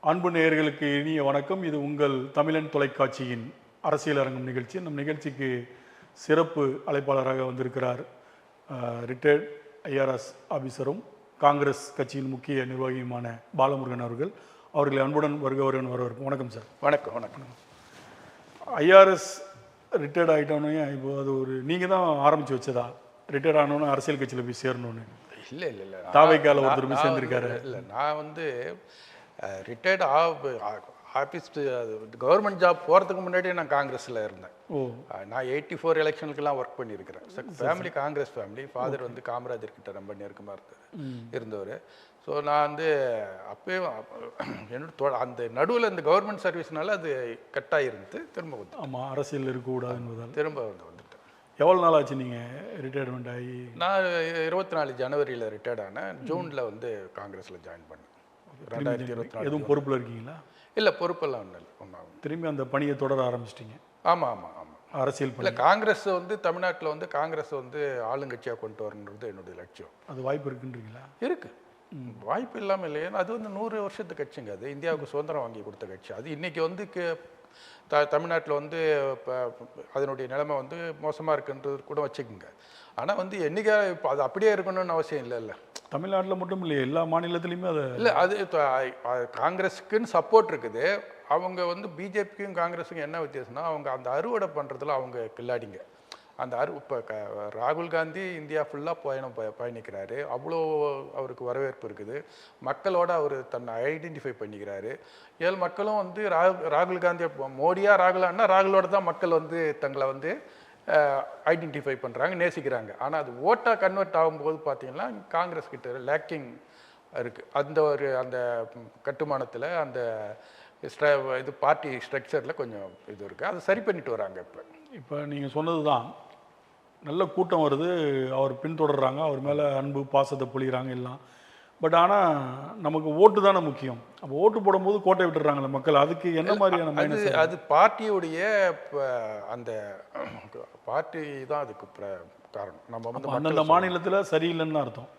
அன்பு நேயர்களுக்கு இனிய வணக்கம். இது உங்கள் தமிழன் தொலைக்காட்சியின் அரசியல் அரங்கம் நிகழ்ச்சி. நம் நிகழ்ச்சிக்கு சிறப்பு அழைப்பாளராக வந்திருக்கிறார் ரிட்டையர்ட் ஐஆர்எஸ் ஆபீசரும் காங்கிரஸ் கட்சியின் முக்கிய நிர்வாகியுமான பாலமுருகன் அவர்கள். அவர்களை அன்புடன் வருகவருடன் வரவேற்கும். வணக்கம் சார். வணக்கம். வணக்கம். ஐஆர்எஸ் ரிட்டையர்ட் ஆகிட்டோன்னே இப்போ அது ஒரு நீங்கள் தான் ஆரம்பித்து வச்சதா? ரிட்டையர்ட் ஆனோன்னு அரசியல் கட்சியில் போய் சேரணுன்னு? இல்லை இல்லை இல்லை, தாவைக்கால ஒருத்தர் போய் சேர்ந்துருக்காரு. இல்லை, நான் ரிட்டையர்ட் ஆஃபீஸ் கவர்மெண்ட் ஜாப் போகிறதுக்கு முன்னாடியே நான் காங்கிரஸில் இருந்தேன். நான் 84 எலெக்ஷனுக்கெல்லாம் ஒர்க் பண்ணியிருக்கிறேன். Family Congress family. Father Kamarajar கிட்ட ரொம்ப நெருக்கமாக இருந்தவர். ஸோ நான் அப்போயே என்னோட அந்த நடுவில் இந்த கவர்மெண்ட் சர்வீஸ்னால அது கட்டாயிருந்து திரும்ப வந்து ஆமாம், அரசியல் இருக்கக்கூடாது என்பதால் திரும்ப வந்துட்டேன். எவ்வளோ நாள் ஆச்சு நீங்கள் ரிட்டையர்மெண்ட் ஆகி? நான் 24 ஜனவரியில் ரிட்டையர்ட் ஆனேன். ஜூனில் காங்கிரஸில் ஜாயின் பண்ணேன். 2024. எதுவும் பொறுப்பில் இருக்கீங்களா? இல்லை, பொறுப்பெல்லாம் ஒன்றும் இல்லை. ஒன்றாகும். திரும்பி அந்த பணியை தொடர ஆரம்பிச்சிட்டிங்க? ஆமாம் ஆமாம் ஆமாம். அரசியல் இல்லை, காங்கிரஸ் தமிழ்நாட்டில் காங்கிரஸ் ஆளுங்கட்சியாக கொண்டு வரணுன்றது என்னுடைய லட்சியம். அது வாய்ப்பு இருக்குன்றீங்களா? இருக்குது, வாய்ப்பு இல்லாமல் இல்லை. ஏன்னா அது 100 வருஷத்து கட்சிங்க. அது இந்தியாவுக்கு சுதந்திரம் வாங்கி கொடுத்த கட்சி. அது இன்றைக்கி தமிழ்நாட்டில் இப்போ அதனுடைய நிலைமை மோசமாக இருக்குன்றது கூட வச்சுக்கோங்க. ஆனால் என்றைக்கா இப்போ அது அப்படியே இருக்கணும்னு அவசியம் இல்லை. தமிழ்நாட்டில் மட்டும் இல்லையா, எல்லா மாநிலத்திலையுமே அது இல்லை. அது காங்கிரஸுக்குன்னு சப்போர்ட் இருக்குது. அவங்க பிஜேபிக்கும் காங்கிரஸுக்கும் என்ன வித்தியாசம்னா, அவங்க அந்த அறுவடை பண்ணுறதுல அவங்க கில்லாடிங்க. அந்த இப்போ ராகுல் காந்தி இந்தியா ஃபுல்லாக பயணிக்கிறாரு. அவ்வளோ அவருக்கு வரவேற்பு இருக்குது. மக்களோட அவர் தன்னை ஐடென்டிஃபை பண்ணிக்கிறாரு. ஏழு மக்களும் ராகுல் காந்தியை மோடியா ராகுலான்னா ராகுலோட தான் மக்கள் தங்களை ஐடென்டிஃபை பண்ணுறாங்க, நேசிக்கிறாங்க. ஆனால் அது ஓட்டாக கன்வெர்ட் ஆகும்போது பார்த்தீங்கன்னா காங்கிரஸ் கிட்ட லேக்கிங் இருக்குது. அந்த கட்டுமானத்தில் அந்த இது பார்ட்டி ஸ்ட்ரக்சரில் கொஞ்சம் இது இருக்குது. அதை சரி பண்ணிட்டு வராங்க. இப்போ நீங்கள் சொன்னது தான், நல்ல கூட்டம் வருது, அவர் பின்தொடர்றாங்க, அவர் மேலே அன்பு பாசத்தை பொழிகிறாங்க எல்லாம். பட் ஆனால் நமக்கு ஓட்டு தானே முக்கியம். அப்போ ஓட்டு போடும்போது கோட்டை விட்டுறாங்களே மக்கள். அதுக்கு என்ன மாதிரியான அது பார்ட்டியுடைய அந்த பார்ட்டி தான் அதுக்கு காரணம். நம்ம அந்தந்த மாநிலத்தில் சரியில்லைன்னு அர்த்தம்.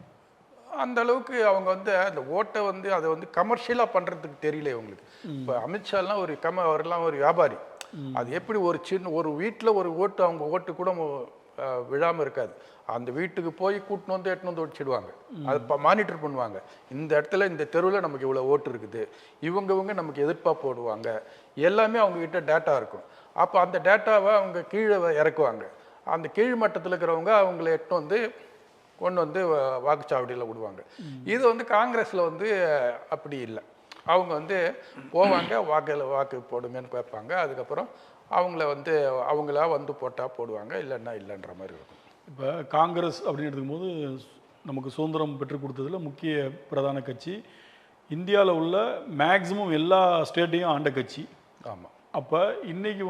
அந்த அளவுக்கு அவங்க அந்த ஓட்டை அதை கமர்ஷியலாக பண்ணுறதுக்கு தெரியல இவங்களுக்கு. இப்போ அமித்ஷாலாம் அவரெல்லாம் ஒரு வியாபாரி. அது எப்படி ஒரு வீட்டில் ஒரு ஓட்டு அவங்க ஓட்டு கூட விழாமல் இருக்காது. அந்த வீட்டுக்கு போய் கூட்டின்னு எட்டுன்னு வச்சிடுவாங்க. அதை மானிட்டர் பண்ணுவாங்க. இந்த இடத்துல இந்த தெருவில் நமக்கு இவ்வளோ ஓட்டு இருக்குது, இவங்க நமக்கு எதிர்ப்பாக போடுவாங்க, எல்லாமே அவங்கக்கிட்ட டேட்டா இருக்கும். அப்போ அந்த டேட்டாவை அவங்க கீழே இறக்குவாங்க. அந்த கீழ் மட்டத்தில் இருக்கிறவங்க அவங்கள எட்டு கொண்டு வாக்குச்சாவடியில் விடுவாங்க. இது காங்கிரஸில் அப்படி இல்லை. அவங்க போவாங்க, வாக்கு போடுங்கன்னு கேட்பாங்க. அதுக்கப்புறம் அவங்களா போட்டால் போடுவாங்க, இல்லைன்னா இல்லைன்ற மாதிரி இருக்கும். இப்போ காங்கிரஸ் அப்படின்னு எடுத்துக்கும்போது நமக்கு சுதந்திரம் பெற்றுக் கொடுத்ததில் முக்கிய பிரதான கட்சி, இந்தியாவில் உள்ள மேக்சிமம் எல்லா ஸ்டேட்டையும் ஆண்ட கட்சி. ஆமாம். அப்போ இன்றைக்கி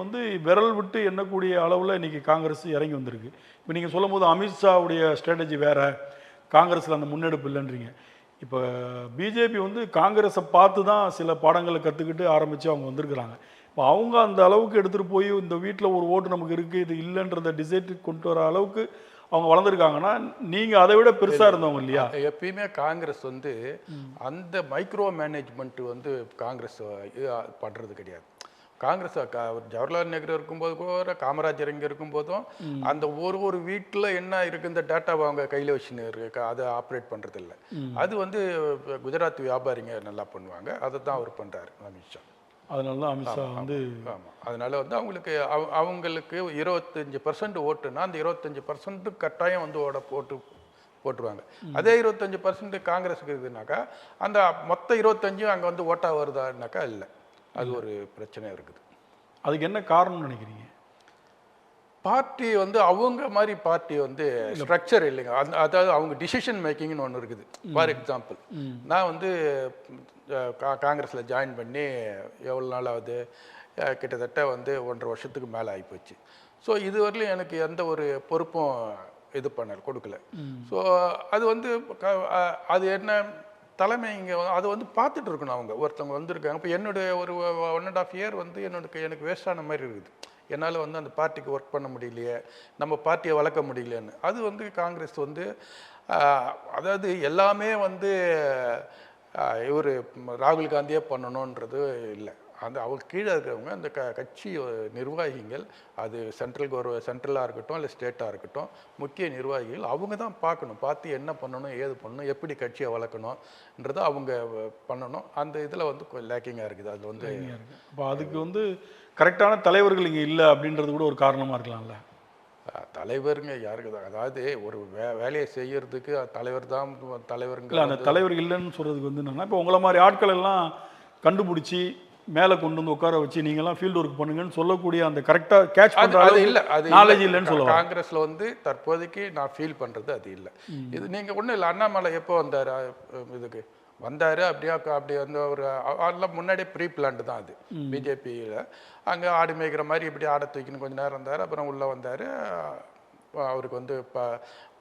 விரல் விட்டு எண்ணக்கூடிய அளவில் இன்றைக்கி காங்கிரஸ் இறங்கி வந்திருக்கு. இப்போ நீங்கள் சொல்லும் போது அமித்ஷாவுடைய ஸ்ட்ராட்டஜி வேறு, காங்கிரஸில் அந்த முன்னெடுப்பு இல்லைன்றீங்க. இப்போ பிஜேபி காங்கிரஸை பார்த்து தான் சில பாடங்களை கற்றுக்கிட்டு ஆரம்பித்து அவங்க வந்திருக்கிறாங்க. இப்போ அவங்க அந்த அளவுக்கு எடுத்துகிட்டு போய் இந்த வீட்டில் ஒரு ஓட்டு நமக்கு இருக்குது, இது இல்லைன்றதை டிசைட் கொண்டு வர அளவுக்கு அவங்க வளர்ந்துருக்காங்கன்னா, நீங்கள் அதை விட பெருசாக இருந்தவங்க இல்லையா? எப்பயுமே காங்கிரஸ் அந்த மைக்ரோ மேனேஜ்மெண்ட் காங்கிரஸ் பண்ணுறது கிடையாது. காங்கிரஸ் ஜவஹர்லால் நேரு இருக்கும்போது கூட, காமராஜர் இங்கே இருக்கும்போதும் அந்த ஒரு வீட்டில் என்ன இருக்குது இந்த டேட்டாவை அவங்க கையில் வச்சுன்னு இருக்கு, அதை ஆப்ரேட் பண்ணுறது இல்லை. அது குஜராத் வியாபாரிங்க நல்லா பண்ணுவாங்க. அதை தான் அவர் பண்ணுறாரு அமித்ஷா. அதனால தான் அமித்ஷா ஆமாம். அதனால அவங்களுக்கு 25% ஓட்டுன்னா அந்த 25% கட்டாயம் ஓட்டு போட்டுருவாங்க. அதே 25% காங்கிரஸுக்கு இருக்குதுனாக்கா அந்த மொத்த 25 அங்கே ஓட்டாக வருதானாக்கா இல்லை. அது ஒரு பிரச்சனை இருக்குது. அதுக்கு என்ன காரணம்னு நினைக்கிறீங்க? பார்ட்டி அவங்க மாதிரி பார்ட்டி ஸ்ட்ரக்சர் இல்லைங்க. அதாவது அவங்க டிசிஷன் மேக்கிங்னு ஒன்று இருக்குது. ஃபார் எக்ஸாம்பிள், நான் காங்கிரஸில் ஜாயின் பண்ணி எவ்வளோ நாள் ஆகுது, கிட்டத்தட்ட 1.5 வருஷத்துக்கு மேலே ஆகிப்போச்சு. ஸோ இதுவரையிலும் எனக்கு எந்த ஒரு பொறுப்பும் இது கொடுக்கல. ஸோ அது அது என்ன தலைமை இங்கே அதை பார்த்துட்டு இருக்கணும். அவங்க ஒருத்தவங்க வந்திருக்காங்க. இப்போ என்னுடைய ஒரு 1.5 இயர் எனக்கு வேஸ்டான மாதிரி இருக்குது. என்னால் அந்த பார்ட்டிக்கு ஒர்க் பண்ண முடியலையே, நம்ம பார்ட்டியை வளர்க்க முடியலையேன்னு. அது காங்கிரஸ் அதாவது எல்லாமே இவர் ராகுல் காந்தியே பண்ணணுன்றது இல்லை. அந்த அவங்க கீழே இருக்கிறவங்க அந்த கட்சி நிர்வாகிகள், அது சென்ட்ரலாக இருக்கட்டும் இல்லை ஸ்டேட்டாக இருக்கட்டும், முக்கிய நிர்வாகிகள் அவங்க தான் பார்க்கணும். பார்த்து என்ன பண்ணணும், ஏது பண்ணணும், எப்படி கட்சியை வளர்க்கணுன்றதை அவங்க பண்ணணும். அந்த இதில் வந்து லேக்கிங்காக இருக்குது. அது வந்து இப்போ அதுக்கு வந்து கரெக்டான தலைவர்கள் இங்கே இல்லை அப்படின்றது கூட ஒரு காரணமாக இருக்கலாம்ல. தலைவருங்க யாருக்கு தான், அதாவது ஒரு வேலையை செய்யறதுக்கு தலைவர் தான் தலைவருங்க. இல்லை, அந்த தலைவர் இல்லைன்னு சொல்கிறதுக்கு வந்து என்னென்னா, இப்போ உங்களை மாதிரி ஆட்கள் எல்லாம் கண்டுபிடிச்சி மேலே கொண்டு வந்து உட்கார வச்சு நீங்கள்லாம் ஃபீல்டு ஒர்க் பண்ணுங்கன்னு சொல்லக்கூடிய அந்த கரெக்டாக கேட்ச் பண்ணுற அது இல்லை, அது நாலேஜ் இல்லைன்னு சொல்லுவாங்க. காங்கிரஸில் வந்து தற்போதைக்கு நான் ஃபீல் பண்ணுறது அது இல்லை. இது நீங்கள் ஒன்றும் இல்லை. அண்ணாமலை எப்போ வந்தார் இதுக்கு வந்தார், அப்படி வந்து ஒரு அதெல்லாம் முன்னாடியே ப்ரீ பிளான்டு தான் அது. பிஜேபியில் அங்கே ஆடு மேய்க்கிற மாதிரி இப்படி ஆடை தூக்கின்னு கொஞ்சம் நேரம் இருந்தார். அப்புறம் உள்ளே வந்தார், அவருக்கு வந்து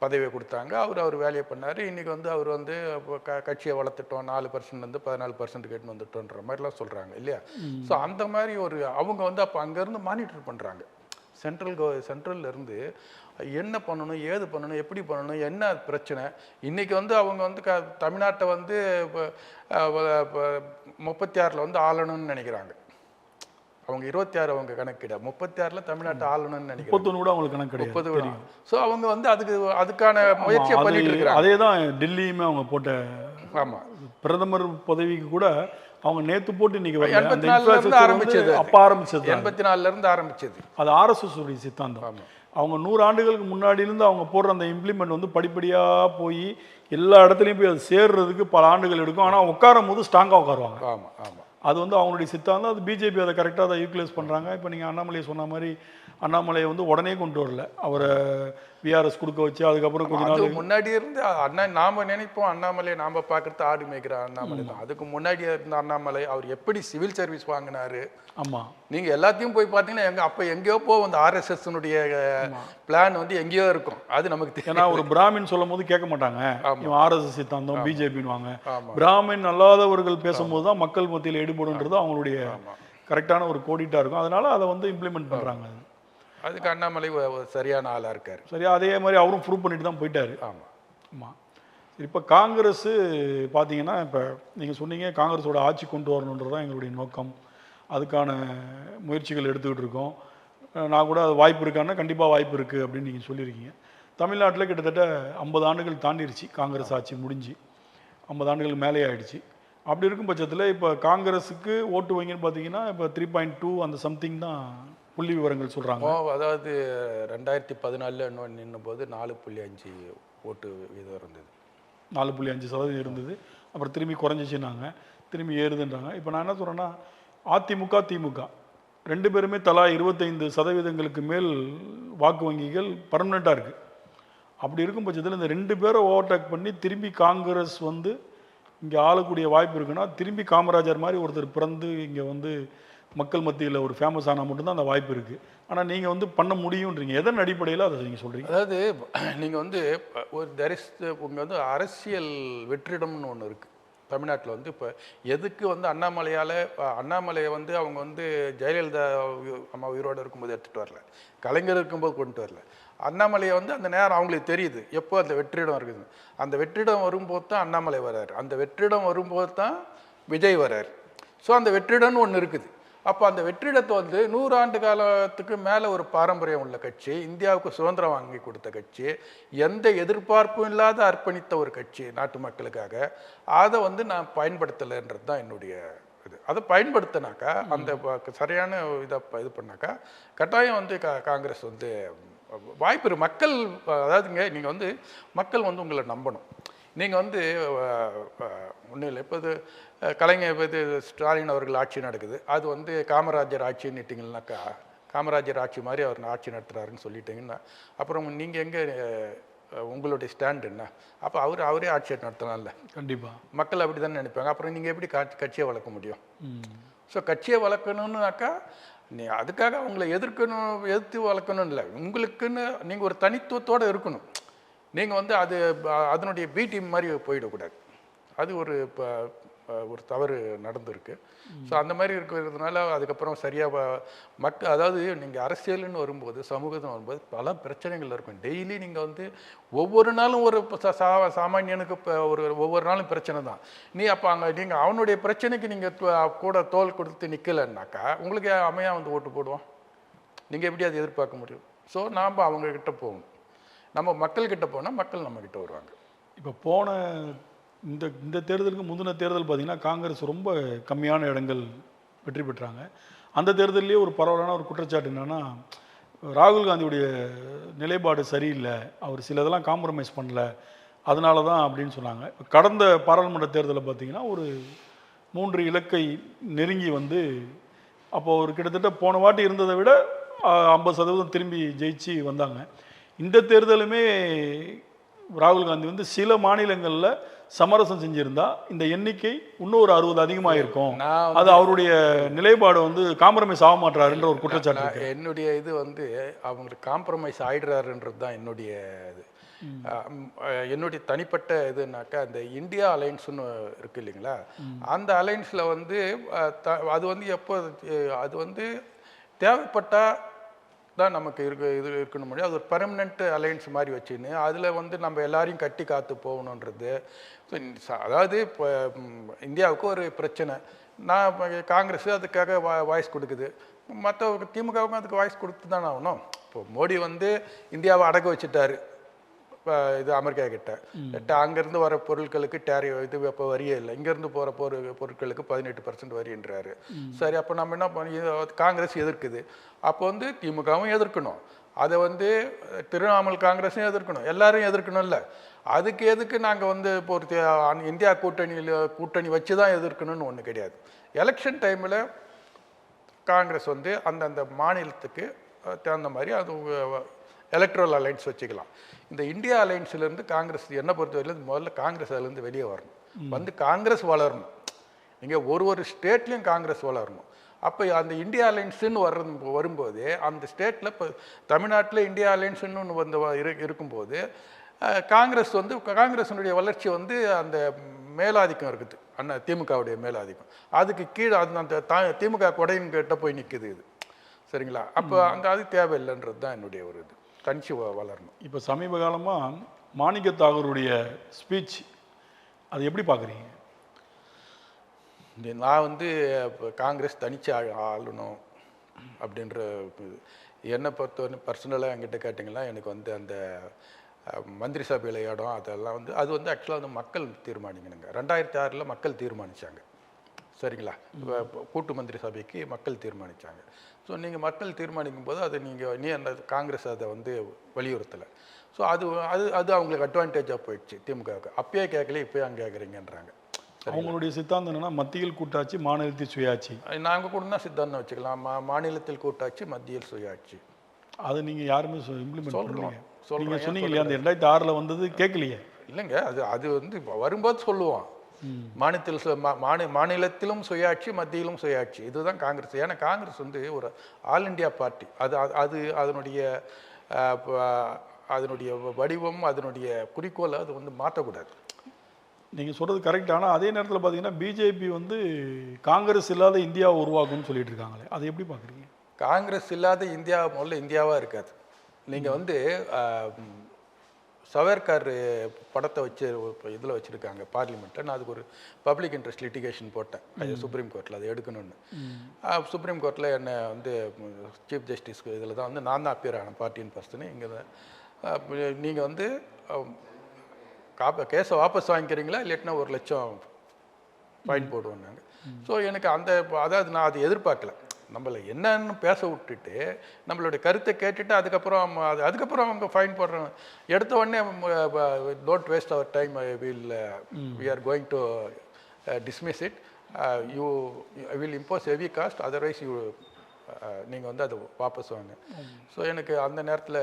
பதவியை கொடுத்தாங்க. அவர் வேலையை பண்ணார். இன்றைக்கி வந்து அவர் வந்து கட்சியை வளர்த்துட்டோம், 4% 14% கேட்டுன்னு வந்துட்டோன்ற மாதிரிலாம் சொல்கிறாங்க இல்லையா. ஸோ அந்த மாதிரி ஒரு அவங்க வந்து அப்போ அங்கேருந்து மானிட்டர் பண்ணுறாங்க. சென்ட்ரல்ல இருந்து என்ன பண்ணணும், ஏது பண்ணணும், எப்படி பண்ணணும், என்ன பிரச்சனை. இன்றைக்கி வந்து அவங்க வந்து தமிழ்நாட்டை வந்து 36 வந்து ஆளணும்னு நினைக்கிறாங்க. அவங்க 26 அவங்க கணக்கிட 36 தமிழ்நாட்டை ஆளணும்னு நினைக்கிறேன். 31 கூட அவங்களுக்கு கணக்கு கிடையாது. 30. ஸோ அவங்க வந்து அதுக்கான முயற்சியை பண்ணிட்டு இருக்காங்க. அதே தான் டெல்லியுமே அவங்க போட்ட. ஆமாம், பிரதமர் பதவிக்கு கூட அவங்க நேத்து போட்டு இன்னைக்கு 84 இருந்து ஆரம்பிச்சது. அப்போ ஆரம்பிச்சது 84 இருந்து ஆரம்பிச்சது. அது RSS உடைய சித்தாந்தம். அவங்க 100 ஆண்டுகளுக்கு முன்னாடி இருந்து அவங்க போடுற அந்த இம்ப்ளிமெண்ட் வந்து படிப்படியாக போய் எல்லா இடத்துலையும் போய் அது சேர்றதுக்கு பல ஆண்டுகள் எடுக்கும். ஆனால் உட்காரும் போது ஸ்ட்ராங்காக உட்காருவாங்க. ஆமாம் ஆமாம், அது வந்து அவங்களுடைய சித்தாந்தம். அது பிஜேபி அதை கரெக்டாக அதை யூட்டிலைஸ் பண்ணுறாங்க. இப்போ நீங்கள் அண்ணாமலையை சொன்ன மாதிரி அண்ணாமலையை வந்து உடனே கொண்டு வரல, அவரை விஆர்எஸ் கொடுக்க வச்சு அதுக்கப்புறம் கொஞ்ச நாள் முன்னாடி இருந்து நாம நினைப்போம் அண்ணாமலையை நாம பார்க்கறது ஆடு மேய்க்கிற அண்ணாமலை தான். அதுக்கு முன்னாடியே இருந்த அண்ணாமலை அவர் எப்படி சிவில் சர்வீஸ் வாங்கினாரு. ஆமாம், நீங்க எல்லாத்தையும் போய் பார்த்தீங்கன்னா அப்போ எங்கேயோ போவோம். அந்த RSSனுடைய பிளான் வந்து எங்கேயோ இருக்கும். அது நமக்கு ஏன்னா ஒரு பிராமின் சொல்லும் போது கேட்க மாட்டாங்க, RSS சித்தாந்தம் பிஜேபின்னு வாங்க. பிராமின் அல்லாதவர்கள் பேசும்போது தான் மக்கள் மத்தியில் ஈடுபடுன்றது அவங்களுடைய கரெக்டான ஒரு கோடிட்டா இருக்கும். அதனால அதை வந்து இம்ப்ளிமெண்ட் பண்றாங்க. அதுக்கு அண்ணாமலை சரியான ஆளாக இருக்கார். சரியா, அதே மாதிரி அவரும் ப்ரூவ் பண்ணிட்டு தான் போயிட்டாரு. ஆமாம் ஆமாம். இப்போ காங்கிரஸ் பார்த்தீங்கன்னா, இப்போ நீங்கள் சொன்னீங்க காங்கிரஸோட ஆட்சி கொண்டு வரணுன்றது தான் எங்களுடைய நோக்கம். அதுக்கான முயற்சிகள் எடுத்துக்கிட்டு இருக்கோம். நான் கூட அது வாய்ப்பு இருக்கான்னா கண்டிப்பாக வாய்ப்பு இருக்குது அப்படின்னு நீங்கள் சொல்லியிருக்கீங்க. தமிழ்நாட்டில் கிட்டத்தட்ட 50 ஆண்டுகள் தாண்டிடுச்சு காங்கிரஸ் ஆட்சி முடிஞ்சு. 50 ஆண்டுகள் மேலே ஆயிடுச்சு. அப்படி இருக்கும் பட்சத்தில் இப்போ காங்கிரஸுக்கு ஓட்டு வங்கின்னு பார்த்தீங்கன்னா இப்போ 3.2 அந்த சம்திங் தான் புள்ளி விவரங்கள் சொல்கிறாங்க. அதாவது 2014 நின்னும் போது 4.5 ஓட்டு வீதம் இருந்தது. 4.5% இருந்தது. அப்புறம் திரும்பி குறைஞ்சிச்சுன்னாங்க, திரும்பி ஏறுதுன்றாங்க. இப்போ நான் என்ன சொல்கிறேன்னா, அதிமுக திமுக 2 பேருமே தலா 25% மேல் வாக்கு வங்கிகள் பர்மனெண்ட்டாக இருக்குது. அப்படி இருக்கும் பட்சத்தில் இந்த 2 பேரை ஓவர்டேக் பண்ணி திரும்பி காங்கிரஸ் வந்து இங்கே ஆளக்கூடிய வாய்ப்பு இருக்குன்னா, திரும்பி காமராஜர் மாதிரி ஒருத்தர் பிறந்து இங்கே வந்து மக்கள் மத்தியில் ஒரு ஃபேமஸ் ஆனால் மட்டும்தான் அந்த வாய்ப்பு இருக்குது. ஆனால் நீங்கள் வந்து பண்ண முடியுன்றீங்க. எதன் அடிப்படையில் அதை நீங்கள் சொல்கிறீங்க? அதாவது நீங்கள் வந்து ஒரு உங்கள் வந்து அரசியல் வெற்றிடம்னு ஒன்று இருக்குது தமிழ்நாட்டில். வந்து இப்போ எதுக்கு வந்து அண்ணாமலையை வந்து அவங்க வந்து ஜெயலலிதா அம்மா உயிரோடு இருக்கும்போது எடுத்துகிட்டு வரல, கலைஞர் இருக்கும்போது கொண்டு வரல. அண்ணாமலையை வந்து அந்த நேரம் அவங்களுக்கு தெரியுது எப்போ அந்த வெற்றிடம் இருக்குது. அந்த வெற்றிடம் வரும்போது தான் அண்ணாமலை வர்றாரு, அந்த வெற்றிடம் வரும்போது தான் விஜய் வர்றாரு. ஸோ அந்த வெற்றிடம்னு ஒன்று இருக்குது. அப்போ அந்த வெற்றிடத்தை வந்து 100 ஆண்டு காலத்துக்கு மேலே ஒரு பாரம்பரியம் உள்ள கட்சி, இந்தியாவுக்கு சுதந்திரம் வாங்கி கொடுத்த கட்சி, எந்த எதிர்பார்ப்பும் இல்லாத அர்ப்பணித்த ஒரு கட்சி நாட்டு மக்களுக்காக, அதை வந்து நான் பயன்படுத்தலைன்றது தான் என்னுடைய இது. அதை பயன்படுத்தினாக்கா அந்த சரியான இது பண்ணாக்கா கட்டாயம் வந்து காங்கிரஸ் வந்து வாய்ப்பு மக்கள், அதாவதுங்க நீங்கள் வந்து மக்கள் வந்து உங்களை நம்பணும். நீங்கள் வந்து ஒன்றும் இல்லை, இப்போ இது கலைஞர் இது ஸ்டாலின் அவர்கள் ஆட்சி நடக்குது, அது வந்து காமராஜர் ஆட்சின்னு இட்டிங்கன்னாக்கா காமராஜர் ஆட்சி மாதிரி அவர் ஆட்சி நடத்துகிறாருன்னு சொல்லிட்டீங்கன்னா அப்புறம் நீங்கள் எங்கே உங்களுடைய ஸ்டாண்ட் என்ன? அப்போ அவரே ஆட்சியை நடத்தலாம்ல. கண்டிப்பாக மக்கள் அப்படி தானே நினைப்பாங்க. அப்புறம் நீங்கள் எப்படி கட்சியை வளர்க்க முடியும்? ஸோ கட்சியை வளர்க்கணுன்னாக்கா அதுக்காக அவங்கள எதிர்த்து வளர்க்கணும் இல்லை, உங்களுக்குன்னு நீங்கள் ஒரு தனித்துவத்தோடு இருக்கணும். நீங்கள் வந்து அதனுடைய பி டீம் மாதிரி போயிடக்கூடாது. அது ஒரு இப்போ ஒரு தவறு நடந்திருக்கு. ஸோ அந்த மாதிரி இருக்கிறதுனால அதுக்கப்புறம் சரியாக மக்கள், அதாவது நீங்கள் அரசியல்னு வரும்போது, சமூகத்தில் வரும்போது பல பிரச்சனைகள் இருக்கும். டெய்லி நீங்கள் வந்து ஒவ்வொரு நாளும் ஒரு சாமானியனுக்கு இப்போ ஒவ்வொரு நாளும் பிரச்சனை தான். அப்போ அங்கே நீங்கள் அவனுடைய பிரச்சனைக்கு நீங்கள் கூட தோல் கொடுத்து நிற்கலைன்னாக்கா உங்களுக்கு அமையா வந்து ஓட்டு போடுவான்? நீங்கள் எப்படி அதை எதிர்பார்க்க முடியும்? ஸோ நாம் அவங்கக்கிட்ட போகணும். நம்ம மக்கள்கிட்ட போனால் மக்கள் நம்மக்கிட்ட வருவாங்க. இப்போ போன இந்த தேர்தலுக்கு முந்தின தேர்தல் பார்த்தீங்கன்னா காங்கிரஸ் ரொம்ப கம்மியான இடங்கள் வெற்றி பெற்றாங்க. அந்த தேர்தலையே ஒரு பரவலான ஒரு குற்றச்சாட்டு என்னென்னா, ராகுல் காந்தியுடைய நிலைப்பாடு சரியில்லை, அவர் சில இதெல்லாம் காம்ப்ரமைஸ் பண்ணல, அதனால தான் அப்படின்னு சொன்னாங்க. கடந்த பாராளுமன்ற தேர்தலில் பார்த்தீங்கன்னா ஒரு 3 இலக்கை நெருங்கி வந்து அப்போது ஒரு கிட்டத்தட்ட போன வாட்டி இருந்ததை விட 50% திரும்பி ஜெயிச்சு வந்தாங்க. இந்த தேர்தலுமே ராகுல் காந்தி வந்து சில மாநிலங்களில் சமரசம் செஞ்சிருந்தா இந்த எண்ணிக்கை இன்னும் ஒரு 60 அதிகமாக இருக்கும், அது அவருடைய நிலைப்பாடு வந்து காம்ப்ரமைஸ் ஆக மாட்டாருன்ற ஒரு குற்றச்சாட்டு. என்னுடைய இது வந்து அவங்களுக்கு காம்ப்ரமைஸ் ஆயிடுறாருன்றது தான் என்னுடைய இது. என்னுடைய தனிப்பட்ட இதுனாக்கா அந்த இந்தியா அலையன்ஸ்னு இருக்கு இல்லைங்களா, அந்த அலையன்ஸில் வந்து அது வந்து எப்போ அது வந்து தேவைப்பட்டால் தான் நமக்கு இது இருக்கணும் முடியும். அது ஒரு பெர்மனெண்ட் அலையன்ஸ் மாதிரி வச்சுன்னு அதில் வந்து நம்ம எல்லாரையும் கட்டி காத்து போகணுன்றது. அதாவது இப்போ இந்தியாவுக்கு ஒரு பிரச்சனை, நான் காங்கிரஸ் அதுக்காக வாய்ஸ் கொடுக்குது, மற்ற திமுகவுக்கும் அதுக்கு வாய்ஸ் கொடுத்து தானே ஆகணும். இப்போ மோடி வந்து இந்தியாவை அடக்க வச்சுட்டாரு இது அமெரிக்கா கிட்ட. அங்கேருந்து வர பொருட்களுக்கு இது இப்போ வரியே இல்லை, இங்கேருந்து போகிற பொருட்களுக்கு 18% வரின்றாரு. சரி, அப்போ நம்ம என்ன பண்ணி காங்கிரஸ் எதிர்க்குது, அப்போ வந்து திமுகவும் எதிர்க்கணும், அதை வந்து திரிணாமுல் காங்கிரஸும் எதிர்க்கணும், எல்லாரும் எதிர்க்கணும்ல. அதுக்கு எதுக்கு நாங்கள் வந்து இப்போ ஒரு இந்தியா கூட்டணி வச்சு தான் எதிர்க்கணும்னு ஒன்று கிடையாது. எலெக்ஷன் டைமில் காங்கிரஸ் வந்து அந்தந்த மாநிலத்துக்கு தகுந்த மாதிரி அது எலக்ட்ரல் அலைன்ஸ் வச்சுக்கலாம். இந்த இந்தியா அலைன்ஸ்லேருந்து காங்கிரஸ் என்னை பொறுத்தவரையிலும் முதல்ல காங்கிரஸ் அதுலேருந்து வெளியே வரணும், வந்து காங்கிரஸ் வளரணும். நீங்கள் ஒரு ஸ்டேட்லேயும் காங்கிரஸ் வளரணும். அப்போ அந்த இந்தியா அலைன்ஸுன்னு வரும்போது அந்த ஸ்டேட்டில் இப்போ தமிழ்நாட்டில் இந்தியா அலைன்ஸுன்னு ஒன்று வந்து இருக்கும்போது காங்கிரஸினுடைய வளர்ச்சி வந்து அந்த மேலாதிக்கம் இருக்குது, திமுகவுடைய மேலாதிக்கம், அதுக்கு கீழே அந்த திமுக கொடையின் கிட்ட போய் நிற்குது இது. சரிங்களா? அப்போ அது தேவையில்லைன்றது தான் என்னுடைய ஒரு இது, தனிச்சு வளரணும். இப்போ சமீப காலமாக மாணிக்க தாகூருடைய ஸ்பீச் அது எப்படி பார்க்குறீங்க? நான் வந்து இப்போ காங்கிரஸ் தனிச்சு ஆளணும் அப்படின்ற என்னை பொறுத்தவரை பர்சனலாக என்கிட்ட கேட்டிங்கன்னா எனக்கு வந்து அந்த மந்திரி சபையில் இடம் அதெல்லாம் வந்து அது வந்து ஆக்சுவலாக வந்து மக்கள் தீர்மானிக்கணுங்க. 2006 மக்கள் தீர்மானித்தாங்க. சரிங்களா? கூட்டு மந்திரி சபைக்கு மக்கள் தீர்மானித்தாங்க. ஸோ நீங்கள் மக்கள் தீர்மானிக்கும் போது அதை நீங்கள் அந்த காங்கிரஸ் அதை வந்து வலியுறுத்தலை. ஸோ அது அது அது அவங்களுக்கு அட்வான்டேஜாக போயிடுச்சு திமுகவுக்கு. அப்பயே கேட்கல, இப்போயே அங்கே கேட்குறீங்கன்றாங்க. அவங்களுடைய சித்தாந்தம் என்னன்னா மத்தியில் கூட்டாட்சி, மாநிலத்தில் சுயாட்சி. நாங்கள் கூட தான் சித்தாந்தம் வச்சுக்கலாம், மாநிலத்தில் கூட்டாட்சி, மத்தியில் சுயாட்சி. அது நீங்கள் யாருமே இம்ப்ளிமெண்ட் பண்ணுறீங்க. நீங்கள் சொன்னீங்க இல்லையா, அந்த 2006 வந்தது கேட்கலையே. இல்லைங்க, அது வந்து வரும்போது சொல்லுவான், மாநிலத்திலும் சுயாட்சி, மத்தியிலும் சுயாட்சி, இதுதான் காங்கிரஸ். ஏன்னா காங்கிரஸ் வந்து ஒரு ஆல் இண்டியா பார்ட்டி. அது அதனுடைய வடிவம், அதனுடைய குறிக்கோளை அது வந்து மாற்றக்கூடாது. நீங்கள் சொல்கிறது கரெக்ட். ஆனால் அதே நேரத்தில் பார்த்தீங்கன்னா பிஜேபி வந்து காங்கிரஸ் இல்லாத இந்தியாவை உருவாக்கும்னு சொல்லிட்டு இருக்காங்களே, அதை எப்படி பார்க்குறீங்க? காங்கிரஸ் இல்லாத இந்தியா முதல்ல இந்தியாவாக இருக்காது. நீங்கள் வந்து சவர்கர் படத்தை வச்சு இதில் வச்சுருக்காங்க பார்லிமெண்ட்டில். நான் அதுக்கு ஒரு பப்ளிக் இன்ட்ரெஸ்ட் லிட்டிகேஷன் போட்டேன் சுப்ரீம் கோர்ட்டில், அதை எடுக்கணும்னு. சுப்ரீம் கோர்ட்டில் என்னை வந்து சீஃப் ஜஸ்டிஸ் இதில் தான் வந்து நான் தான் அப்பியர் ஆனேன் பார்ட்டின் பர்சனு. இங்கே தான் நீங்கள் வந்து கேஸை வாபஸ் வாங்கிக்கிறீங்களா, இல்லைன்னா 1 லட்சம் ஃபைன் போடுவோம் நாங்கள். ஸோ எனக்கு அதாவது நான் அதை எதிர்பார்க்கல. நம்மளை என்னன்னு பேச விட்டுட்டு நம்மளுடைய கருத்தை கேட்டுட்டு அதுக்கப்புறம் அவங்க ஃபைன் போடுறாங்க. எடுத்த உடனே don't waste our time, we are going to dismiss it, you will impose heavy cost, otherwise நீங்கள் வந்து அதை வாபஸ் வாங்க. ஸோ எனக்கு அந்த நேரத்தில்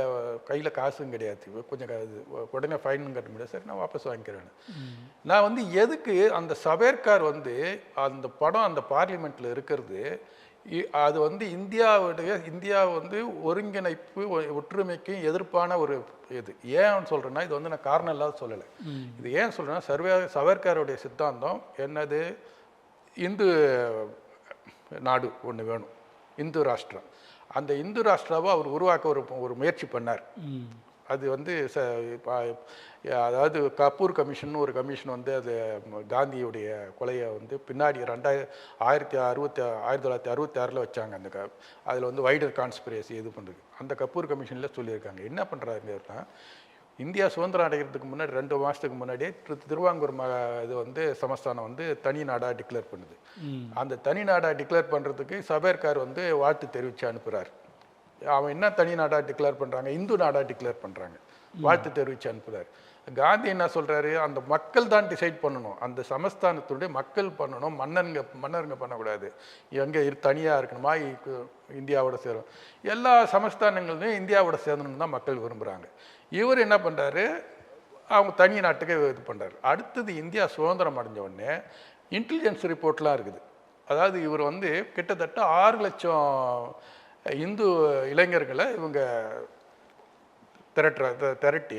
கையில் காசும் கிடையாது, கொஞ்சம் உடனே ஃபைன் கட்ட முடியாது. சரி, நான் வாபஸ் வாங்கிக்கிறேன். நான் வந்து எதுக்கு அந்த சவேர்கார் வந்து அந்த படம் அந்த பார்லிமெண்ட்டில் இருக்கிறது அது வந்து இந்தியா வந்து ஒருங்கிணைப்பு ஒற்றுமைக்கு எதிர்ப்பான ஒரு இது. ஏன் சொல்கிறேன்னா, இது வந்து நான் காரணம் இல்லாத சொல்லலை. இது ஏன் சொல்கிறேன்னா, சவர்காருடைய சித்தாந்தம் என்னது, இந்து நாடு ஒன்று வேணும், இந்து ராஷ்டிரம். அந்த இந்து ராஷ்டிராவை அவர் உருவாக்க ஒரு முயற்சி பண்ணார். அது வந்து அதாவது கபூர் கமிஷன் ஒரு கமிஷன் வந்து அது காந்தியுடைய கொலையை வந்து பின்னாடி 1966 வச்சாங்க. அந்த அதில் வந்து வைடர் கான்ஸ்பிரசி இது பண்ணுறது. அந்த கபூர் கமிஷனில் சொல்லியிருக்காங்க. என்ன பண்ணுறாருன்னா, இந்தியா சுதந்திரம் அடைகிறதுக்கு முன்னாடி 2 மாதத்துக்கு முன்னாடியே திருவாங்கூர் இது வந்து சமஸ்தானம் வந்து தனி நாடாக டிக்ளேர் பண்ணுது. அந்த தனி நாடாக டிக்ளேர் பண்ணுறதுக்கு சவேர்கார் வந்து வாழ்த்து தெரிவித்து அனுப்புகிறார். அவன் என்ன தனி நாடாக டிக்ளேர் பண்ணுறாங்க, இந்து நாடாக டிக்ளேர் பண்ணுறாங்க, வாழ்த்து தெரிவித்து அனுப்புகிறார். காந்தி என்ன சொல்கிறாரு, அந்த மக்கள் தான் டிசைட் பண்ணணும், அந்த சமஸ்தானத்துடைய மக்கள் பண்ணணும், மன்னருங்க பண்ணக்கூடாது, எங்கே தனியாக இருக்கணுமா இந்தியாவோட சேரும், எல்லா சமஸ்தானங்களையும் இந்தியாவோட சேரணும்னு தான் மக்கள் விரும்புகிறாங்க. இவர் என்ன பண்ணுறாரு, அவங்க தனி நாட்டுக்கு இது பண்ணுறாரு. அடுத்தது இந்தியா சுதந்திரம் அடைஞ்ச உடனே இன்டெலிஜென்ஸ் ரிப்போர்ட்லாம் இருக்குது. அதாவது இவர் வந்து கிட்டத்தட்ட 6 லட்சம் இந்து இளைஞர்களை இவங்க திரட்டி,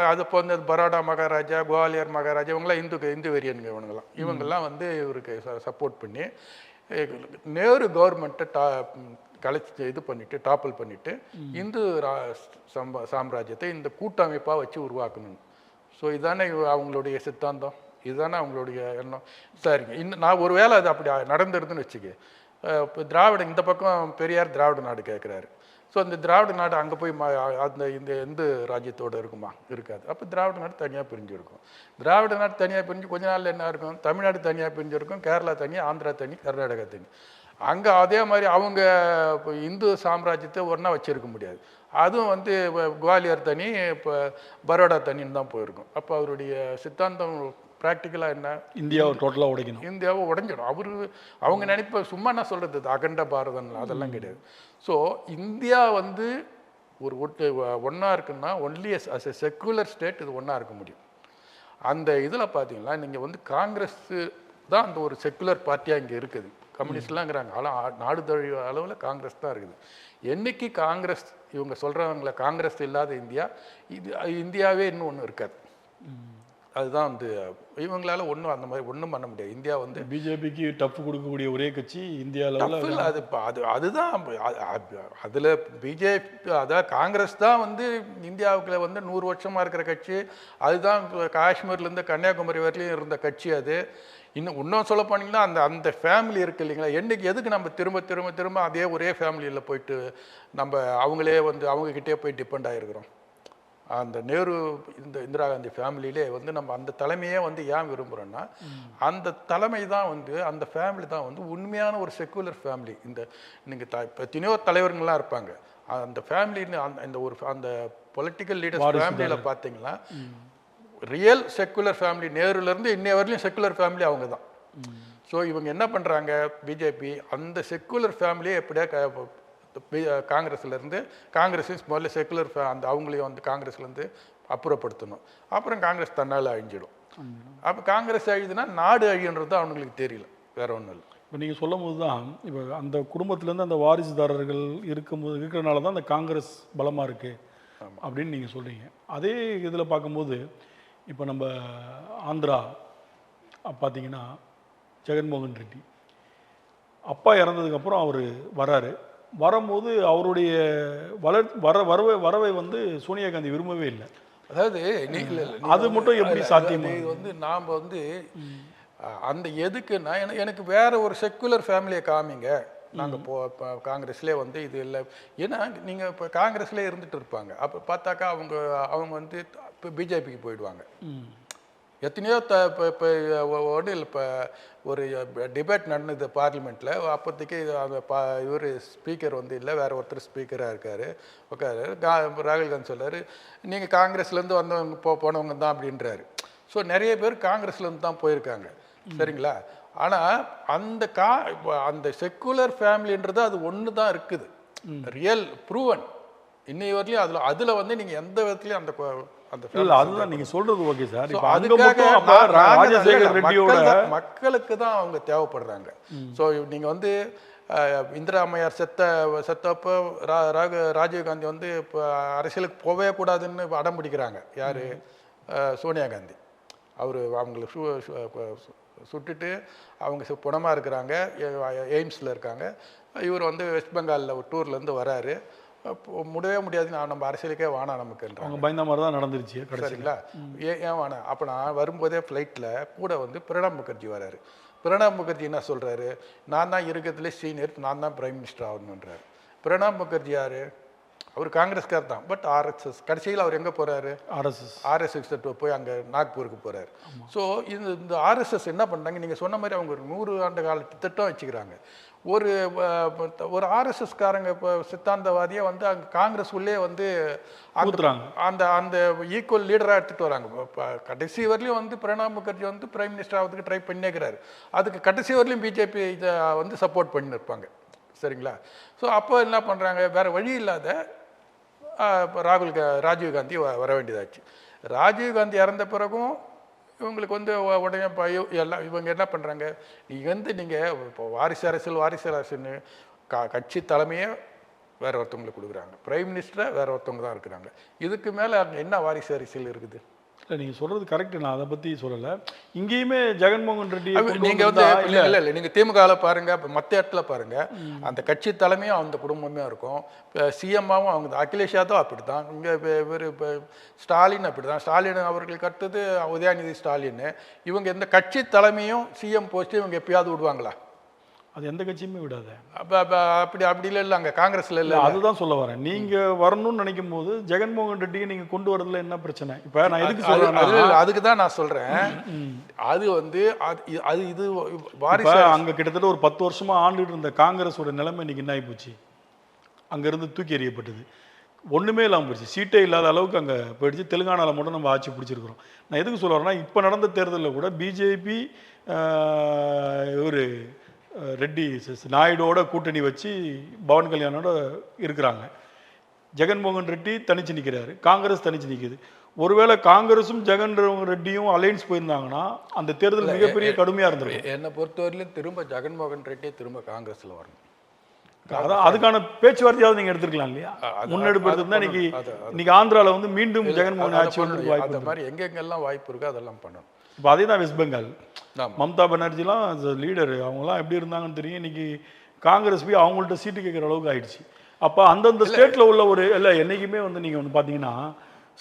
அது இப்போ வந்து பரோடா மகாராஜா, குவாலியர் மகாராஜா, இவங்களாம் இந்து வெறியனுங்க. இவங்கெல்லாம் வந்து இவருக்கு சப்போர்ட் பண்ணி நேரு கவர்மெண்ட்டை இது பண்ணிட்டு டாப்பல் பண்ணிட்டு இந்து சாம்ராஜ்யத்தை இந்த கூட்டமைப்பாக வச்சு உருவாக்கணும். ஸோ இதானே அவங்களுடைய சித்தாந்தம், இதுதானே அவங்களுடைய எண்ணம். சரிங்க, நான் ஒரு வேளை அது அப்படி நடந்துருதுன்னு வச்சுக்க, இப்போ இந்த பக்கம் பெரியார் திராவிட நாடு கேட்குறாரு. ஸோ அந்த திராவிட நாடு அங்கே போய் இந்த இந்து ராஜ்யத்தோடு இருக்குமா? இருக்காது. அப்போ திராவிட நாடு தனியாக பிரிஞ்சிருக்கும். திராவிட நாடு தனியாக பிரிஞ்சு கொஞ்ச நாளில் என்ன இருக்கும், தமிழ்நாடு தனியாக பிரிஞ்சிருக்கும், கேரளா தனி, ஆந்திரா தனி, கர்நாடகா தனி. அங்கே அதே மாதிரி அவங்க இப்போ இந்து சாம்ராஜ்யத்தை ஒன்றா வச்சுருக்க முடியாது. அதுவும் வந்து குவாலியர் தனி, இப்போ பரோடா தனின்னு தான் போயிருக்கும். அப்போ அவருடைய சித்தாந்தம் ப்ராக்டிக்கலாக என்ன, இந்தியாவை டோட்டலாக உடைக்கணும், இந்தியாவை உடைஞ்சிடும். அவங்க நினைப்ப சும்மா என்ன சொல்கிறது, அகண்ட பாரதம் அதெல்லாம் கிடையாது. ஸோ இந்தியா வந்து ஒன்றா இருக்குன்னா only as a secular state இது ஒன்றா இருக்க முடியும். அந்த இதில் பார்த்தீங்கன்னா நீங்கள் வந்து காங்கிரஸ் தான் அந்த ஒரு செக்குலர் பார்ட்டியாக இங்கே இருக்குது. கம்யூனிஸ்ட்லாங்கிறாங்க, ஆனால் நாடு தழுவிய அளவில் காங்கிரஸ் தான் இருக்குது. என்னைக்கு காங்கிரஸ் இவங்க சொல்கிறவங்கள காங்கிரஸ் இல்லாத இந்தியாவே இன்னும் ஒன்றும் இருக்காது. அதுதான் வந்து இவங்களால அந்த மாதிரி ஒன்றும் பண்ண முடியாது. இந்தியா வந்து பிஜேபிக்கு டஃப் கொடுக்கக்கூடிய ஒரே கட்சி இந்தியா லெவலில் அதுதான். அதில் பிஜேபி அதாவது காங்கிரஸ் தான் வந்து இந்தியாவுக்குள்ள வந்து 100 வருஷமாக இருக்கிற கட்சி. அதுதான் காஷ்மீர்லேருந்து கன்னியாகுமரி வரையிலும் இருந்த கட்சி. அது இன்னும் சொல்ல போனீங்கன்னா அந்த ஃபேமிலி இருக்குது இல்லைங்களா, என்னைக்கு எதுக்கு நம்ம திரும்ப அதே ஒரே ஃபேமிலியில் போயிட்டு நம்ம அவங்களே வந்து அவங்கக்கிட்டே போய் டிபெண்ட் ஆகிருக்கிறோம். அந்த நேரு இந்திரா காந்தி ஃபேமிலியிலே வந்து நம்ம அந்த தலைமையே வந்து ஏன் விரும்புகிறோன்னா, அந்த தலைமை தான் வந்து அந்த ஃபேமிலி தான் வந்து உண்மையான ஒரு செக்குலர் ஃபேமிலி. நீங்கள் இப்போ எத்தனையோ தலைவர்கள்லாம் இருப்பாங்க, அந்த ஃபேமிலின்னு அந்த பொலிட்டிக்கல் லீடர்ஸ் ஃபேமிலியில் பார்த்தீங்கன்னா ரியல் செக்குலர் ஃபேமிலி. நேருலேருந்து இன்னைய வரையிலும் செக்குலர் ஃபேமிலி அவங்க தான். ஸோ இவங்க என்ன பண்ணுறாங்க, பிஜேபி அந்த செக்குலர் ஃபேமிலியை எப்படியா காங்கிரஸ்லேருந்து முதல்ல செக்குலர் அவங்களையும் வந்து காங்கிரஸ்லேருந்து அப்புறப்படுத்தணும். அப்புறம் காங்கிரஸ் தன்னால் அழிஞ்சிடும். அப்போ காங்கிரஸ் அழிதுன்னா நாடு அழின்றது அவங்களுக்கு தெரியல, வேற ஒன்றும் இல்லை. இப்போ நீங்கள் சொல்லும் போது தான் இப்போ அந்த குடும்பத்திலேருந்து அந்த வாரிசுதாரர்கள் இருக்கிறனால தான் அந்த காங்கிரஸ் பலமாக இருக்குது அப்படின்னு நீங்கள் சொல்கிறீங்க. அதே இதில் பார்க்கும்போது இப்போ நம்ம ஆந்திரா பார்த்தீங்கன்னா ஜெகன்மோகன் ரெட்டி அப்பா இறந்ததுக்கப்புறம் அவர் வரும்போது அவருடைய வரவை வந்து சோனியா காந்தி விரும்பவே இல்லை. அதாவது அது மட்டும் எப்படி சாத்தியம்? இது வந்து நாம் வந்து அந்த எதுக்குன்னா எனக்கு வேற ஒரு செக்குலர் ஃபேமிலியை காமிங்க, நாங்கள் காங்கிரஸ்லேயே வந்து இது இல்லை. ஏன்னா நீங்கள் இப்போ காங்கிரஸ்லேயே இருந்துட்டு இருப்பாங்க, அப்போ பார்த்தாக்கா அவங்க வந்து இப்போ பிஜேபிக்கு போயிடுவாங்க. எத்தனையோ இப்போ ஒன்றும் இப்போ ஒரு டிபேட் நடந்தது பார்லிமெண்ட்டில். அப்போதைக்கு இவர் ஸ்பீக்கர் வந்து இல்லை, வேறு ஒருத்தர் ஸ்பீக்கராக இருக்கார். ராகுல் காந்தி சொல்கிறார், நீங்கள் காங்கிரஸ்லேருந்து வந்தவங்க போனவங்க தான் அப்படின்றாரு. ஸோ நிறைய பேர் காங்கிரஸ்லேருந்து தான் போயிருக்காங்க, சரிங்களா? ஆனால் அந்த செக்குலர் ஃபேமிலின்றது அது ஒன்று தான் இருக்குது, ரியல் ப்ரூவன். இன்னைய வரலையும் அதில் வந்து நீங்கள் எந்த விதத்துலையும் அந்த இல்ல அதுதான் நீங்க சொல்றது ஓகே சார். So, இப்போ அங்க அதுக்காக மட்டும் அப்ப ராஜசேகர் ரெட்டியோட மக்களுக்கு தான் அவங்க தேவைப்படுறாங்க. ஸோ நீங்க வந்து இந்திரா அம்மையார் செத்தப்போ ராஜீவ்காந்தி வந்து இப்போ அரசியலுக்கு போகவே கூடாதுன்னு அடம் பிடிக்கிறாங்க. யாரு? சோனியா காந்தி. அவங்களை சுட்டுட்டு அவங்க புணமாக இருக்கிறாங்க, எய்ம்ஸில் இருக்காங்க. இவர் வந்து வெஸ்ட் பெங்காலில் ஒரு டூர்லேருந்து வராரு. முடியவே முடியாது, நான் நம்ம அரசியலுக்கே வானா நமக்குன்றாங்க. அவங்க பயந்த மாதிரி தான் நடந்துருச்சு. சரிங்களா? ஏன் வானா? அப்போ நான் வரும்போதே ஃப்ளைட்டில் கூட வந்து பிரணாப் முகர்ஜி வராரு. பிரணாப் முகர்ஜி என்ன சொல்கிறாரு? நான் தான் இருக்கிறதுலே சீனியர், நான் தான் பிரைம் மினிஸ்டர் ஆகணுன்றார். பிரணாப் முகர்ஜி யார்? அவர் காங்கிரஸ்கார் தான், பட் ஆர்எஸ்எஸ். கடைசியில் அவர் எங்கே போகிறாரு? ஆர்எஸ்எஸ் போய் அங்கே நாக்பூருக்கு போகிறாரு. ஸோ இந்த ஆர்எஸ்எஸ் என்ன பண்ணுறாங்க? நீங்கள் சொன்ன மாதிரி அவங்க ஒரு 100 ஆண்டு கால திட்டம் வச்சுக்கிறாங்க. ஒரு ஆர்எஸ்எஸ்காரங்க இப்போ சித்தாந்தவாதியை வந்து அங்கே காங்கிரஸ் உள்ளே வந்து அந்த அந்த ஈக்குவல் லீடராக எடுத்துகிட்டு வராங்க. கடைசி வரலையும் வந்து பிரணாப் முகர்ஜி வந்து பிரைம் மினிஸ்டர் ஆகிறதுக்கு ட்ரை பண்ணிக்கிறாரு. அதுக்கு கடைசி வரலையும் பிஜேபி இதை வந்து சப்போர்ட் பண்ணியிருப்பாங்க. சரிங்களா? ஸோ அப்போ என்ன பண்ணுறாங்க? வேறு வழி இல்லாத ராஜீவ்காந்தி வர வேண்டியதாச்சு. ராஜீவ்காந்தி இறந்த பிறகும் இவங்களுக்கு வந்து உடனே எல்லாம் இவங்க என்ன பண்ணுறாங்க? நீங்கள் இப்போ வாரிசு அரசுன்னு கட்சி தலைமையை வேற ஒருத்தவங்களுக்கு கொடுக்குறாங்க, பிரைம் மினிஸ்டரை வேற ஒருத்தவங்க தான் இருக்கிறாங்க. இதுக்கு மேலே அங்கே என்ன வாரிசு அரசியல் இருக்குது? இல்லை நீங்கள் சொல்கிறது கரெக்டு, நான் அதை பற்றி சொல்லலை. இங்கேயுமே ஜெகன்மோகன் ரெட்டி நீங்கள் வந்து இல்லை நீங்கள் திமுகவில் பாருங்கள், இப்போ மற்ற இடத்துல பாருங்கள், அந்த கட்சி தலைமையும் அந்த குடும்பமே இருக்கும். சிஎம்மாவும் அவங்க அகிலேஷ் யாதவ் அப்படி தான், இங்கே இவர் இப்போ ஸ்டாலின் அப்படி தான். ஸ்டாலின் அவர்களுக்கு அடுத்தது உதயநிதி ஸ்டாலின். இவங்க இந்த கட்சி தலைமையும் சிஎம் போஸ்ட்டு இவங்க எப்பயாவது விடுவாங்களா? அது எந்த கட்சியுமே விடாது. அப்படி இல்லை அங்கே காங்கிரஸ்ல இல்லை. அதுதான் சொல்ல வரேன். நீங்க வரணும்னு நினைக்கும் போது ஜெகன்மோகன் ரெட்டியை நீங்க கொண்டு வரதுல என்ன பிரச்சனை? இப்ப நான் எதுக்கு சொல்றேன், அதுக்கு தான் நான் சொல்றேன். அது வந்து அது இது வாரிசு. அங்க கிட்டத்தட்ட ஒரு 10 வருஷமா ஆண்டுட்டு இருந்த காங்கிரஸோட நிலைமை இன்னைக்கு என்ன ஆகி போச்சு? அங்க இருந்து தூக்கி எறியப்பட்டது, ஒண்ணுமே இல்லாமல் போயிடுச்சு. சீட்டே இல்லாத அளவுக்கு அங்கே போயிடுச்சு. தெலுங்கானாவில் மட்டும் நம்ம ஆட்சி பிடிச்சிருக்கிறோம். நான் எதுக்கு சொல்ல வரேன்னா, இப்போ நடந்த தேர்தலில் கூட பிஜேபி ஒரு ரெட்டி நாயுடோட கூட்டணி வச்சு பவன் கல்யாணோட இருக்கிறாங்க. ஜெகன்மோகன் ரெட்டி தனிச்சு நிற்கிறாரு, காங்கிரஸ் தனிச்சு நிற்குது. ஒருவேளை காங்கிரஸும் ஜெகன்மோகன் ரெட்டியும் அலையன்ஸ் போயிருந்தாங்கன்னா அந்த தேர்தல் மிகப்பெரிய கடுமையாக இருந்திருக்கும். என்னை பொறுத்தவரையிலும் திரும்ப ஜெகன்மோகன் ரெட்டியை திரும்ப காங்கிரஸில் வரணும். அதான் அதுக்கான பேச்சுவார்த்தையாவது நீங்க எடுத்துருக்கலாம் இல்லையா? முன்னெடுப்பு எடுத்துருந்தா இன்னைக்கு ஆந்திராவில் வந்து மீண்டும் ஜெகன்மோகன் ஆட்சி வந்து அந்த மாதிரி எங்கெங்கெல்லாம் வாய்ப்பு இருக்கோ அதெல்லாம் பண்ணணும். இப்போ அதே தான் வெஸ்ட் பெங்கால். மம்தா பானர்ஜிலாம் லீடர், அவங்களாம் எப்படி இருந்தாங்கன்னு தெரியும். இன்னைக்கு காங்கிரஸ் போய் அவங்கள்ட்ட சீட்டு கேட்குற அளவுக்கு ஆயிடுச்சு. அப்போ அந்தந்த ஸ்டேட்டில் உள்ள ஒரு இல்லை என்றைக்குமே வந்து நீங்கள் வந்து பார்த்தீங்கன்னா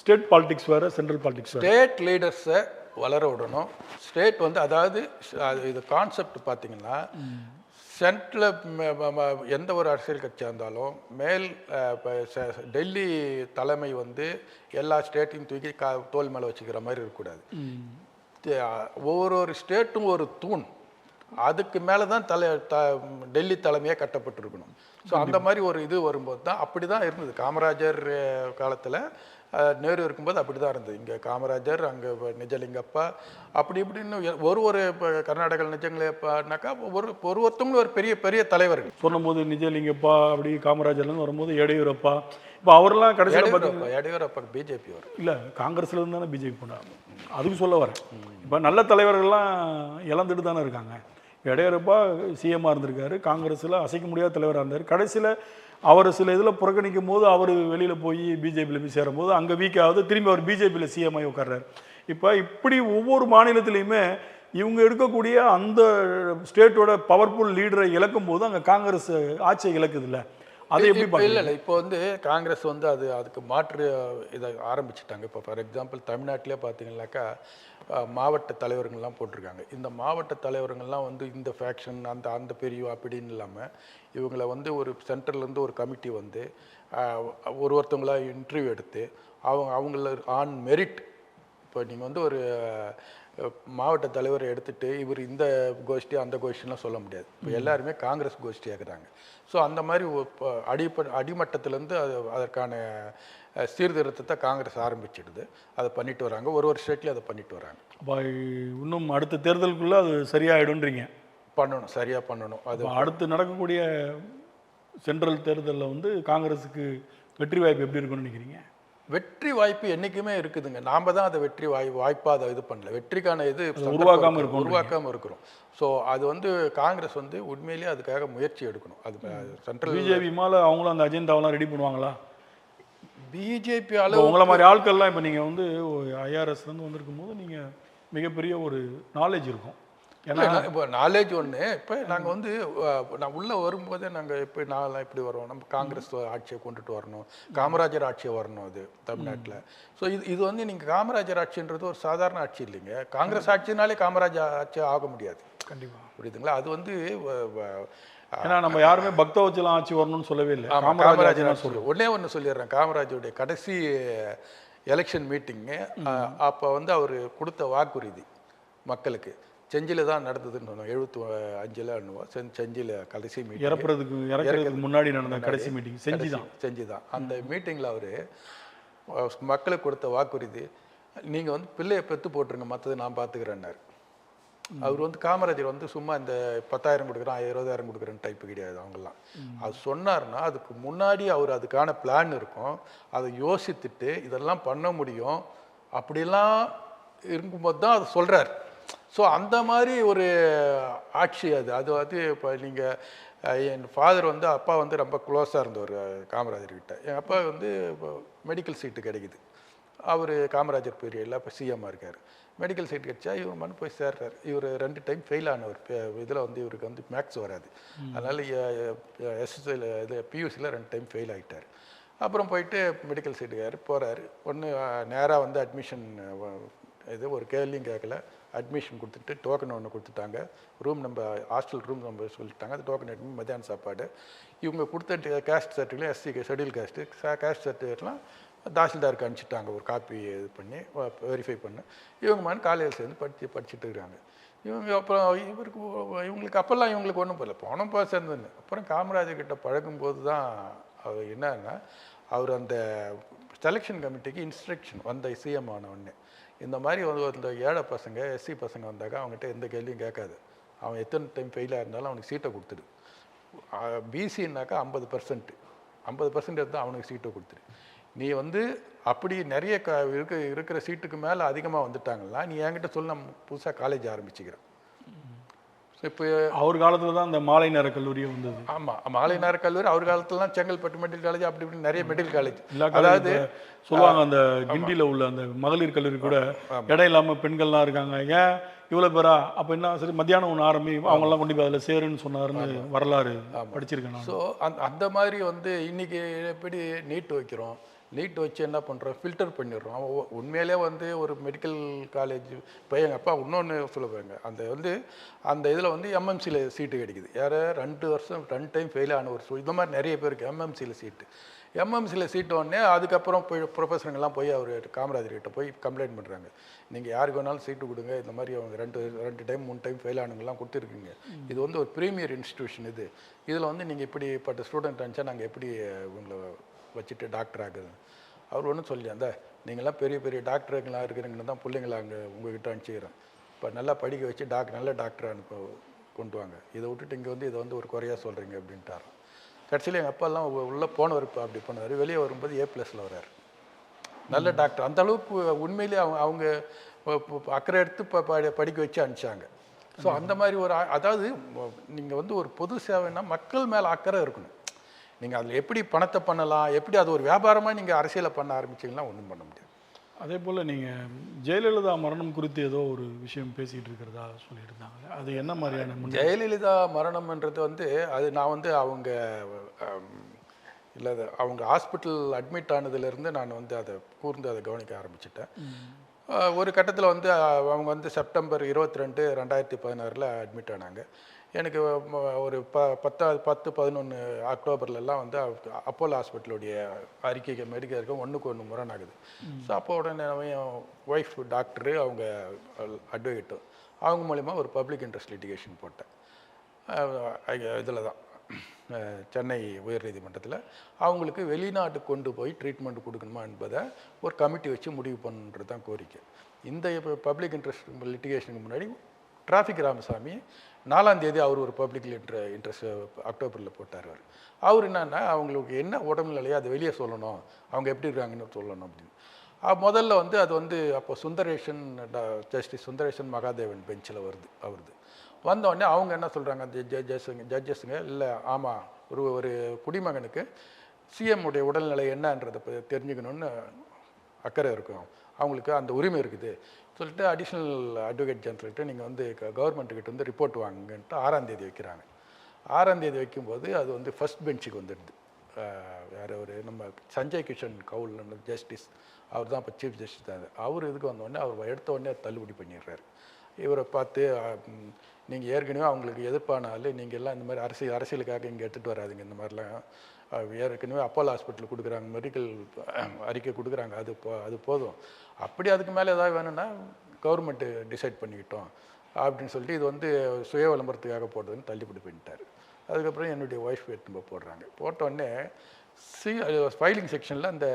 ஸ்டேட் பாலிடிக்ஸ் வேறு, சென்ட்ரல் பாலிடிக்ஸ் வேறு. ஸ்டேட் லீடர்ஸை வளர விடணும். ஸ்டேட் வந்து அதாவது இது கான்செப்ட் பார்த்தீங்கன்னா, சென்ட்ரலில் எந்த ஒரு அரசியல் கட்சியாக இருந்தாலும் டெல்லி தலைமை வந்து எல்லா ஸ்டேட்டையும் தூக்கி தோல் மேலே வச்சுக்கிற மாதிரி இருக்கக்கூடாது. ஒவ்வொரு ஸ்டேட்டும் ஒரு தூண், அதுக்கு மேலே தான் டெல்லி தலைமையாக கட்டப்பட்டிருக்கணும். ஸோ அந்த மாதிரி ஒரு இது வரும்போது தான் அப்படி தான் இருந்தது. காமராஜர் காலத்தில் நேரு இருக்கும்போது அப்படி தான் இருந்தது. இங்கே காமராஜர், அங்கே நிஜலிங்கப்பா, அப்படி இப்படின்னு ஒரு இப்போ கர்நாடகா நிஜலிங்கப்பானாக்கா ஒருத்தவங்களும் ஒரு பெரிய பெரிய தலைவர்கள். சொல்லும்போது நிஜலிங்கப்பா அப்படி காமராஜர்லேருந்து வரும்போது எடியூரப்பா. இப்போ அவரெல்லாம் கடைசியில் எடியூரப்பா பிஜேபி வரும் இல்லை, காங்கிரஸ்ல இருந்து தானே பிஜேபி போனாங்க. அதுக்கு சொல்ல வரேன். இப்போ நல்ல தலைவர்கள்லாம் இழந்துட்டு தானே இருக்காங்க. எடையூரப்பா சிஎம்மாக இருந்திருக்காரு, காங்கிரஸில் அசைக்க முடியாத தலைவராக இருந்தார். கடைசியில் அவர் சில இதில் புறக்கணிக்கும் போது அவர் வெளியில் போய் பிஜேபியில் போய் சேரும்போது அங்கே வீக்காவது திரும்பி அவர் பிஜேபியில் சிஎம்ஐ உட்கார்றாரு. இப்போ இப்படி ஒவ்வொரு மாநிலத்திலையுமே இவங்க எடுக்கக்கூடிய அந்த ஸ்டேட்டோட பவர்ஃபுல் லீடரை இழக்கும் போது அங்கே காங்கிரஸ் ஆட்சியை இழக்குது இல்லை? அது எப்படி? இல்லை இப்போ வந்து காங்கிரஸ் வந்து அதுக்கு மாற்று இதை ஆரம்பிச்சிட்டாங்க. இப்போ ஃபார் எக்ஸாம்பிள் தமிழ்நாட்டிலே பார்த்தீங்கன்னாக்கா மாவட்ட தலைவர்கள்லாம் போட்டிருக்காங்க. இந்த மாவட்ட தலைவர்கள்லாம் வந்து இந்த ஃபேக்ஷன் அந்த பிரிவு அப்படின்னு இல்லாமல் இவங்களை வந்து ஒரு சென்ட்ரல்லேருந்து ஒரு கமிட்டி வந்து ஒருத்தவங்களா இன்டர்வியூ எடுத்து அவங்கள ஆன் மெரிட், இப்போ நீங்கள் வந்து ஒரு மாவட்ட தலைவரை எடுத்துகிட்டு இவர் இந்த கோஷ்டி அந்த கோஷ்டிலாம் சொல்ல முடியாது. இப்போ எல்லாருமே காங்கிரஸ் கோஷ்டி ஆகுறாங்க. ஸோ அந்த மாதிரி அடிமட்டத்திலேருந்து அதற்கான சீர்திருத்தத்தை காங்கிரஸ் ஆரம்பிச்சிடுது. அதை பண்ணிட்டு வராங்க, ஒரு ஸ்டேட்லேயும் அதை பண்ணிட்டு வராங்க. அப்போ இன்னும் அடுத்த தேர்தலுக்குள்ளே அது சரியாயிடும்ன்றீங்க? பண்ணணும், சரியாக பண்ணணும். அது அடுத்து நடக்கக்கூடிய சென்ட்ரல் தேர்தலில் வந்து காங்கிரஸுக்கு வெற்றி வாய்ப்பு எப்படி இருக்கும்னு நினைக்கிறீங்க? வெற்றி வாய்ப்பு என்றைக்குமே இருக்குதுங்க. நாம தான் அதை வெற்றி வாய்ப்பாக அதை இது பண்ணல. வெற்றிக்கான இது உருவாக்காமல் இருக்கிறோம். ஸோ அது வந்து காங்கிரஸ் வந்து உண்மையிலேயே அதுக்காக முயற்சி எடுக்கணும். அது சென்ட்ரல் பிஜேபி மேலே அவங்களும் அந்த அஜெண்டாவெல்லாம் ரெடி பண்ணுவாங்களா? பிஜேபி அளவு உங்களை மாதிரி ஆட்கள்லாம் இப்போ நீங்கள் வந்து ஐஆர்எஸ்லேருந்து வந்திருக்கும் போது நீங்கள் மிகப்பெரிய ஒரு நாலேஜ் இருக்கும். ஏன்னா இப்போ நாலேஜ் ஒன்று. இப்போ நாங்கள் வந்து நான் உள்ளே வரும்போதே நாங்கள் இப்போ நான்லாம் இப்படி வரோம், நம்ம காங்கிரஸ் ஆட்சியை கொண்டுட்டு வரணும், காமராஜர் ஆட்சியை வரணும் அது தமிழ்நாட்டில். ஸோ இது வந்து நீங்கள் காமராஜர் ஆட்சின்றது ஒரு சாதாரண ஆட்சி இல்லைங்க. காங்கிரஸ் ஆட்சினாலே காமராஜர் ஆட்சி ஆக முடியாது. கண்டிப்பாக புரியுதுங்களா? அது வந்து ஏன்னா நம்ம யாருமே பக்தவச்சலம் ஆட்சி வரணும்னு சொல்லவே இல்லை. காமராஜர் ஒன்னே ஒன்று சொல்லிடுறேன். காமராஜருடைய கடைசி எலெக்ஷன் மீட்டிங்கு அப்போ வந்து அவர் கொடுத்த வாக்குறுதி மக்களுக்கு செஞ்சியில் தான் நடந்ததுன்னு சொன்னோம். 75 செஞ்சியில் கடைசி மீட்டிங், இறக்குறதுக்கு முன்னாடி நடந்த கடைசி மீட்டிங் செஞ்சு தான். அந்த மீட்டிங்கில் அவர் மக்களுக்கு கொடுத்த வாக்குறுதி, நீங்கள் வந்து பிள்ளையை பெற்று போட்டுருங்க, மற்றது நான் பார்த்துக்கிறேன்னாரு. அவர் வந்து காமராஜர் வந்து சும்மா இந்த 10,000 கொடுக்குறேன் 20,000 கொடுக்குறேன்னு டைப்பு கிடையாது அவங்கெல்லாம். அது சொன்னார்னா அதுக்கு முன்னாடி அவர் அதுக்கான பிளான் இருக்கும். அதை யோசித்துட்டு இதெல்லாம் பண்ண முடியும் அப்படிலாம் இருக்கும்போது தான் அது சொல்கிறார். ஸோ அந்த மாதிரி ஒரு ஆட்சி அது வந்து இப்போ நீங்கள் என் ஃபாதர் வந்து அப்பா வந்து ரொம்ப க்ளோஸாக இருந்தவர் காமராஜர்கிட்ட. என் அப்பா வந்து இப்போ மெடிக்கல் சீட்டு கிடைக்குது. அவர் காமராஜர் பீரியடில் இப்போ சிஎம்மாக இருக்கார். மெடிக்கல் சீட் கிடச்சா இவர் மனு போய் சேர்றார். இவர் 2 டைம் ஃபெயில் ஆனவர். இதில் வந்து இவருக்கு வந்து மேக்ஸ் வராது. அதனால் எஸ்எஸ்சியில் இது பியூசியில் 2 டைம் ஃபெயில் ஆகிட்டார். அப்புறம் போயிட்டு மெடிக்கல் சீட்டுக்கார் போகிறாரு. ஒன்று நேராக வந்து அட்மிஷன் இது ஒரு கேள்வியும் கேட்கல, அட்மிஷன் கொடுத்துட்டு டோக்கன் ஒன்று கொடுத்துட்டாங்க. ஹாஸ்டல் ரூம் நம்ம சொல்லிட்டாங்க. அது டோக்கன் எடுத்து மத்தியான சாப்பாடு. இவங்க கொடுத்த caste certificate SC schedule caste சர்டிஃபிகேட்லாம் தாசில்தாருக்கு அனுப்பிச்சிட்டாங்க. ஒரு காப்பி இது பண்ணி வெரிஃபை பண்ண இவங்க மாதிரி காலையில் சேர்ந்து படிச்சுட்டு இருக்காங்க. இவங்க அப்புறம் இவங்களுக்கு அப்போல்லாம் இவங்களுக்கு ஒன்றும் போகல, போனப்போ சேர்ந்துன்னு. அப்புறம் காமராஜர் கிட்ட பழகும்போது தான் அவர் என்னன்னா, அவர் அந்த செலெக்ஷன் கமிட்டிக்கு இன்ஸ்ட்ரக்ஷன் வந்த சிஎம் ஆன உடனே, இந்த மாதிரி வந்து இந்த ஏழை பசங்க எஸ்சி பசங்க வந்தாக்கா அவங்ககிட்ட எந்த கேள்வியும் கேட்காது. அவன் எத்தனை டைம் ஃபெயிலாக இருந்தாலும் அவனுக்கு சீட்டை கொடுத்துடு. பிசின்னாக்கா 50% எடுத்தால் அவனுக்கு சீட்டை கொடுத்துரு. நீ வந்து அப்படி நிறைய இருக்கிற சீட்டுக்கு மேலே அதிகமாக வந்துட்டாங்களா, நீ என்கிட்ட சொல்ல நான் புதுசாக காலேஜ் ஆரம்பிச்சுக்கிறேன். இப்போ அவர் காலத்தில் தான் அந்த மாலை நேர கல்லூரியே வந்தது. ஆமாம், மாலை நேர கல்லூரி அவர் காலத்துலலாம் செங்கல்பட்டு மெடிக்கல் காலேஜ் அப்படி இப்படி நிறைய மெடிக்கல் காலேஜ். அதாவது சொல்லுவாங்க அந்த கிண்டியில் உள்ள அந்த மகளிர் கல்லூரி கூட இடம் இல்லாமல் பெண்கள்லாம் இருக்காங்க, ஏன் இவ்வளோ பேரா, அப்போ என்ன சரி மத்தியானம் ஒன்று அவங்கெல்லாம் கொண்டு போய் அதில் சேருன்னு சொன்னாருன்னு வரலாறு படிச்சிருக்கேன். ஸோ அந்த மாதிரி வந்து இன்னைக்கு எப்படி நீட் வைக்கிறோம், நீட் வச்சு என்ன பண்ணுறோம், ஃபில்டர் பண்ணிடுறோம். உண்மையிலே வந்து ஒரு மெடிக்கல் காலேஜ் இப்போ எங்கள் அப்பா இன்னொன்று சொல்லுவாங்க, அந்த இதில் வந்து எம்எம்சியில் சீட்டு கிடைக்குது. யார் 2 டைம் ஃபெயில் ஆன ஒரு இந்த மாதிரி நிறைய பேருக்கு எம்எம்சியில் சீட்டு உடனே அதுக்கப்புறம் போய் ப்ரொஃபஸருங்கெல்லாம் போய் அவர் காமராஜர்கிட்ட போய் கம்ப்ளைண்ட் பண்ணுறாங்க. நீங்கள் யாருக்கு வேணாலும் சீட்டு கொடுங்க, இந்த மாதிரி அவங்க 2 டைம் 3 டைம் ஃபெயில் ஆனவங்கலாம் கொடுத்துருக்கீங்க. இது வந்து ஒரு ப்ரீமியர் இன்ஸ்டிடியூஷன். இதில் வந்து நீங்கள் இப்படிப்பட்ட ஸ்டூடெண்ட் அனுப்பிச்சா நாங்கள் எப்படி உங்களை வச்சுட்டு டாக்டர் ஆகுது. அவர் ஒன்றும் சொல்லி அந்த நீங்களாம் பெரிய பெரிய டாக்டருங்களாக இருக்கிறவங்க தான் பிள்ளைங்கள அங்கே உங்ககிட்ட அனுப்பிச்சிக்கிறேன். இப்போ நல்லா படிக்க வச்சு நல்ல டாக்டராக கொண்டு வாங்க. இதை விட்டுட்டு இங்கே வந்து இதை வந்து ஒரு குறையாக சொல்கிறீங்க அப்படின்ட்டார். கடைசியில் எங்கள் அப்பாலாம் உள்ளே போனவர் இப்போ அப்படி பண்ணார். வெளியே வரும்போது A+ல் வர்றார். நல்ல டாக்டர். அந்த அளவுக்கு உண்மையிலேயே அவங்க அக்கறை எடுத்து படிக்க வச்சு அனுப்பிச்சாங்க. ஸோ அந்த மாதிரி அதாவது நீங்கள் வந்து ஒரு பொது சேவைன்னா மக்கள் மேலே அக்கறை இருக்கணும். நீங்கள் அதில் எப்படி பணத்தை பண்ணலாம், எப்படி அது ஒரு வியாபாரமாக நீங்கள் அரசியலை பண்ண ஆரம்பிச்சிங்கன்னா ஒன்றும் பண்ண முடியாது. அதே போல் நீங்கள் ஜெயலலிதா மரணம் குறித்து ஏதோ ஒரு விஷயம் பேசிகிட்டு இருக்கிறதா சொல்லிட்டு இருந்தாங்க. அது என்ன மாதிரியான? ஜெயலலிதா மரணம்ன்றது வந்து அது நான் வந்து அவங்க ஹாஸ்பிட்டல் அட்மிட் ஆனதுலேருந்து நான் வந்து அதை கவனிக்க ஆரம்பிச்சிட்டேன். ஒரு கட்டத்தில் வந்து அவங்க வந்து செப்டம்பர் 22, 2016 அட்மிட் ஆனாங்க. எனக்கு ஒரு 10-11 அக்டோபர்லாம் வந்து அப்போலோ ஹாஸ்பிட்டலுடைய அறிக்கைக்கு மெடிக்கலுக்கும் 1க்கு 1 முரணாகுது. ஸோ அப்போ உடனே என் ஒய்ஃப் டாக்டரு அவங்க அட்வொகேட்டும் அவங்க மூலிமா ஒரு பப்ளிக் இன்ட்ரெஸ்ட் லிட்டிகேஷன் போட்டேன். இதில் தான் சென்னை உயர்நீதிமன்றத்தில் அவங்களுக்கு வெளிநாட்டுக்கு கொண்டு போய் ட்ரீட்மெண்ட் கொடுக்கணுமா என்பதை ஒரு கமிட்டி வச்சு முடிவு பண்ணுறது தான் கோரிக்கை. இந்த பப்ளிக் இன்ட்ரெஸ்ட் லிட்டிகேஷனுக்கு முன்னாடி டிராஃபிக் ராமசாமி 4ஆம் தேதி அவர் ஒரு பப்ளிக் இன்ட்ரெஸ்ட் அக்டோபரில் போட்டார். அவர் என்னன்னா அவங்களுக்கு என்ன உடம்புலையோ அதை வெளியே சொல்லணும், அவங்க எப்படி இருக்காங்கன்னு சொல்லணும் அப்படின்னு. முதல்ல வந்து அது வந்து அப்போ சுந்தரேஷன் ஜஸ்டிஸ் சுந்தரேஷன் மகாதேவன் பெஞ்சில் வருது அவருது. வந்தோடனே அவங்க என்ன சொல்கிறாங்க அந்த ஜட்ஜஸுங்க, இல்லை ஆமாம் ஒரு குடிமகனுக்கு சிஎம் உடைய உடல்நிலை என்னன்றதை தெரிஞ்சுக்கணுன்னு அக்கறை இருக்கும், அவங்களுக்கு அந்த உரிமை இருக்குது சொல்லிட்டு அடிஷ்னல் அட்வொகேட் ஜெனரல்கிட்ட நீங்கள் வந்து கவர்மெண்ட்டுக்கிட்ட வந்து ரிப்போர்ட் வாங்குங்கன்ட்டு 6ஆம் தேதி வைக்கிறாங்க. 6ஆம் தேதி வைக்கும்போது அது வந்து ஃபர்ஸ்ட் பெஞ்சுக்கு வந்துடுது. வேறு ஒரு நம்ம சஞ்சய் கிஷன் கவுல் ஜஸ்டிஸ் அவர் தான் இப்போ சீஃப் ஜஸ்டிஸ் தான். அவர் இதுக்கு வந்தோடனே அவர் எடுத்த உடனே தள்ளுபடி பண்ணிடுறாரு. இவரை பார்த்து நீங்கள் ஏற்கனவே அவங்களுக்கு எதிர்ப்பானாலே நீங்கள் எல்லாம் இந்த மாதிரி அரசியலுக்காக இங்கே எடுத்துகிட்டு வராதிங்க, இந்த மாதிரிலாம் ஏற்கனவே அப்போலோ ஹாஸ்பிட்டல் கொடுக்குறாங்க, மெடிக்கல் அறிக்கை கொடுக்குறாங்க, அது போதும், அப்படி அதுக்கு மேலே ஏதாவது வேணும்னா கவர்மெண்ட்டு டிசைட் பண்ணிக்கிட்டோம் அப்படின்னு சொல்லிட்டு இது வந்து சுய விளம்பரத்துக்காக போடுறதுன்னு தள்ளுபடி பண்ணிட்டார். அதுக்கப்புறம் என்னுடைய ஒய்ஃப் எடுத்து போடுறாங்க. போட்டோடனே ஃபைலிங் செக்ஷனில் அந்த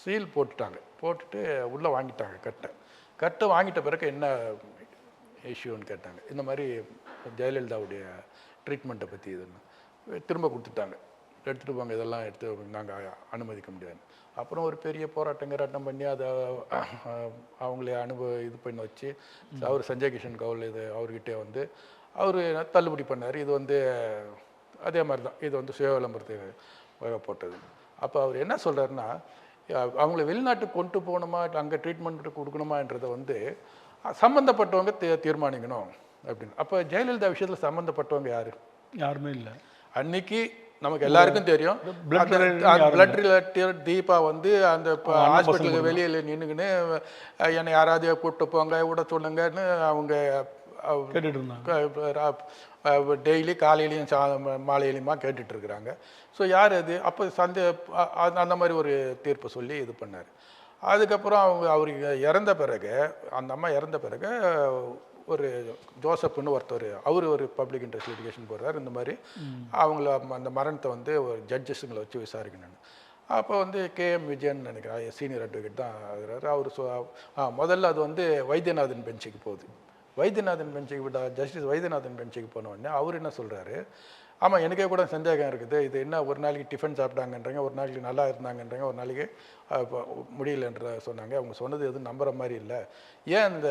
சீல் போட்டுட்டு உள்ளே வாங்கிட்டாங்க. கட்டை வாங்கிட்ட பிறகு என்ன இஷ்யூன்னு கேட்டாங்க. இந்த மாதிரி ஜெயலலிதாவுடைய ட்ரீட்மெண்ட்டை பற்றி இதுன்னு திரும்ப கொடுத்துட்டாங்க. எடுத்துகிட்டு போங்க, இதெல்லாம் எடுத்து நாங்கள் அனுமதிக்க முடியாது. அப்புறம் ஒரு பெரிய போராட்டம் பண்ணி அதை அவங்களே இது பண்ணி வச்சு அவர் சஞ்சய் கிஷன் கவுல் இது அவர்கிட்டே வந்து அவர் தள்ளுபடி பண்ணார். இது வந்து அதே மாதிரி தான், இது வந்து சுய விளம்பரத்துக்கு போட்டது. அப்போ அவர் என்ன சொல்கிறாருன்னா, அவங்கள வெளிநாட்டுக்கு கொண்டு போகணுமா அங்கே ட்ரீட்மெண்ட் கொடுக்கணுமான்றதை வந்து சம்மந்தப்பட்டவங்க தீர்மானிக்கணும் அப்படின்னு. அப்போ ஜெயலலிதா விஷயத்தில் சம்மந்தப்பட்டவங்க யாருமே இல்லை. அன்னைக்கு நமக்கு எல்லாருக்கும் தெரியும், பிளட் ரிலேட்டட் தீபா வந்து அந்த ஹாஸ்பிட்டலுக்கு வெளியில் நின்றுக்குன்னு என்னை யாராவது கூப்பிட்டு போங்க விட சொல்லுங்கன்னு அவங்க டெய்லி காலையிலையும் மாலையிலையுமா கேட்டுட்ருக்குறாங்க. ஸோ யார் அது? அப்போ அந்த மாதிரி ஒரு தீர்ப்பை சொல்லி இது பண்ணார். அதுக்கப்புறம் அவருக்கு இறந்த பிறகு, அந்த அம்மா இறந்த பிறகு ஒரு ஜோசப்னு ஒருத்தர், அவர் ஒரு பப்ளிக் இன்ட்ரெஸ்ட் லிட்டிகேஷன் போடுறார். இந்த மாதிரி அவங்கள அந்த மரணத்தை வந்து ஒரு ஜட்ஜஸுங்களை வச்சு விசாரிக்கணும்னு. அப்போ வந்து கேஎம் விஜயன் நினைக்கிறேன் சீனியர் அட்வொகேட் தான் ஆகிறாரு. அவர் முதல்ல அது வந்து வைத்தியநாதன் பெஞ்சுக்கு போகுது. வைத்தியநாதன் பெஞ்சுக்கு ஜஸ்டிஸ் வைத்தியநாதன் பெஞ்சுக்கு போனோடனே அவர் என்ன சொல்கிறாரு, ஆமாம் எனக்கே கூட சந்தேகம் இருக்குது, இது என்ன ஒரு நாளைக்கு டிஃபன் சாப்பிட்டாங்கன்றாங்க, ஒரு நாளைக்கு நல்லா இருந்தாங்கன்றாங்க, ஒரு நாளைக்கு முடியலன்ற சொன்னாங்க, அவங்க சொன்னது எதுவும் நம்புகிற மாதிரி இல்லை, ஏன் இந்த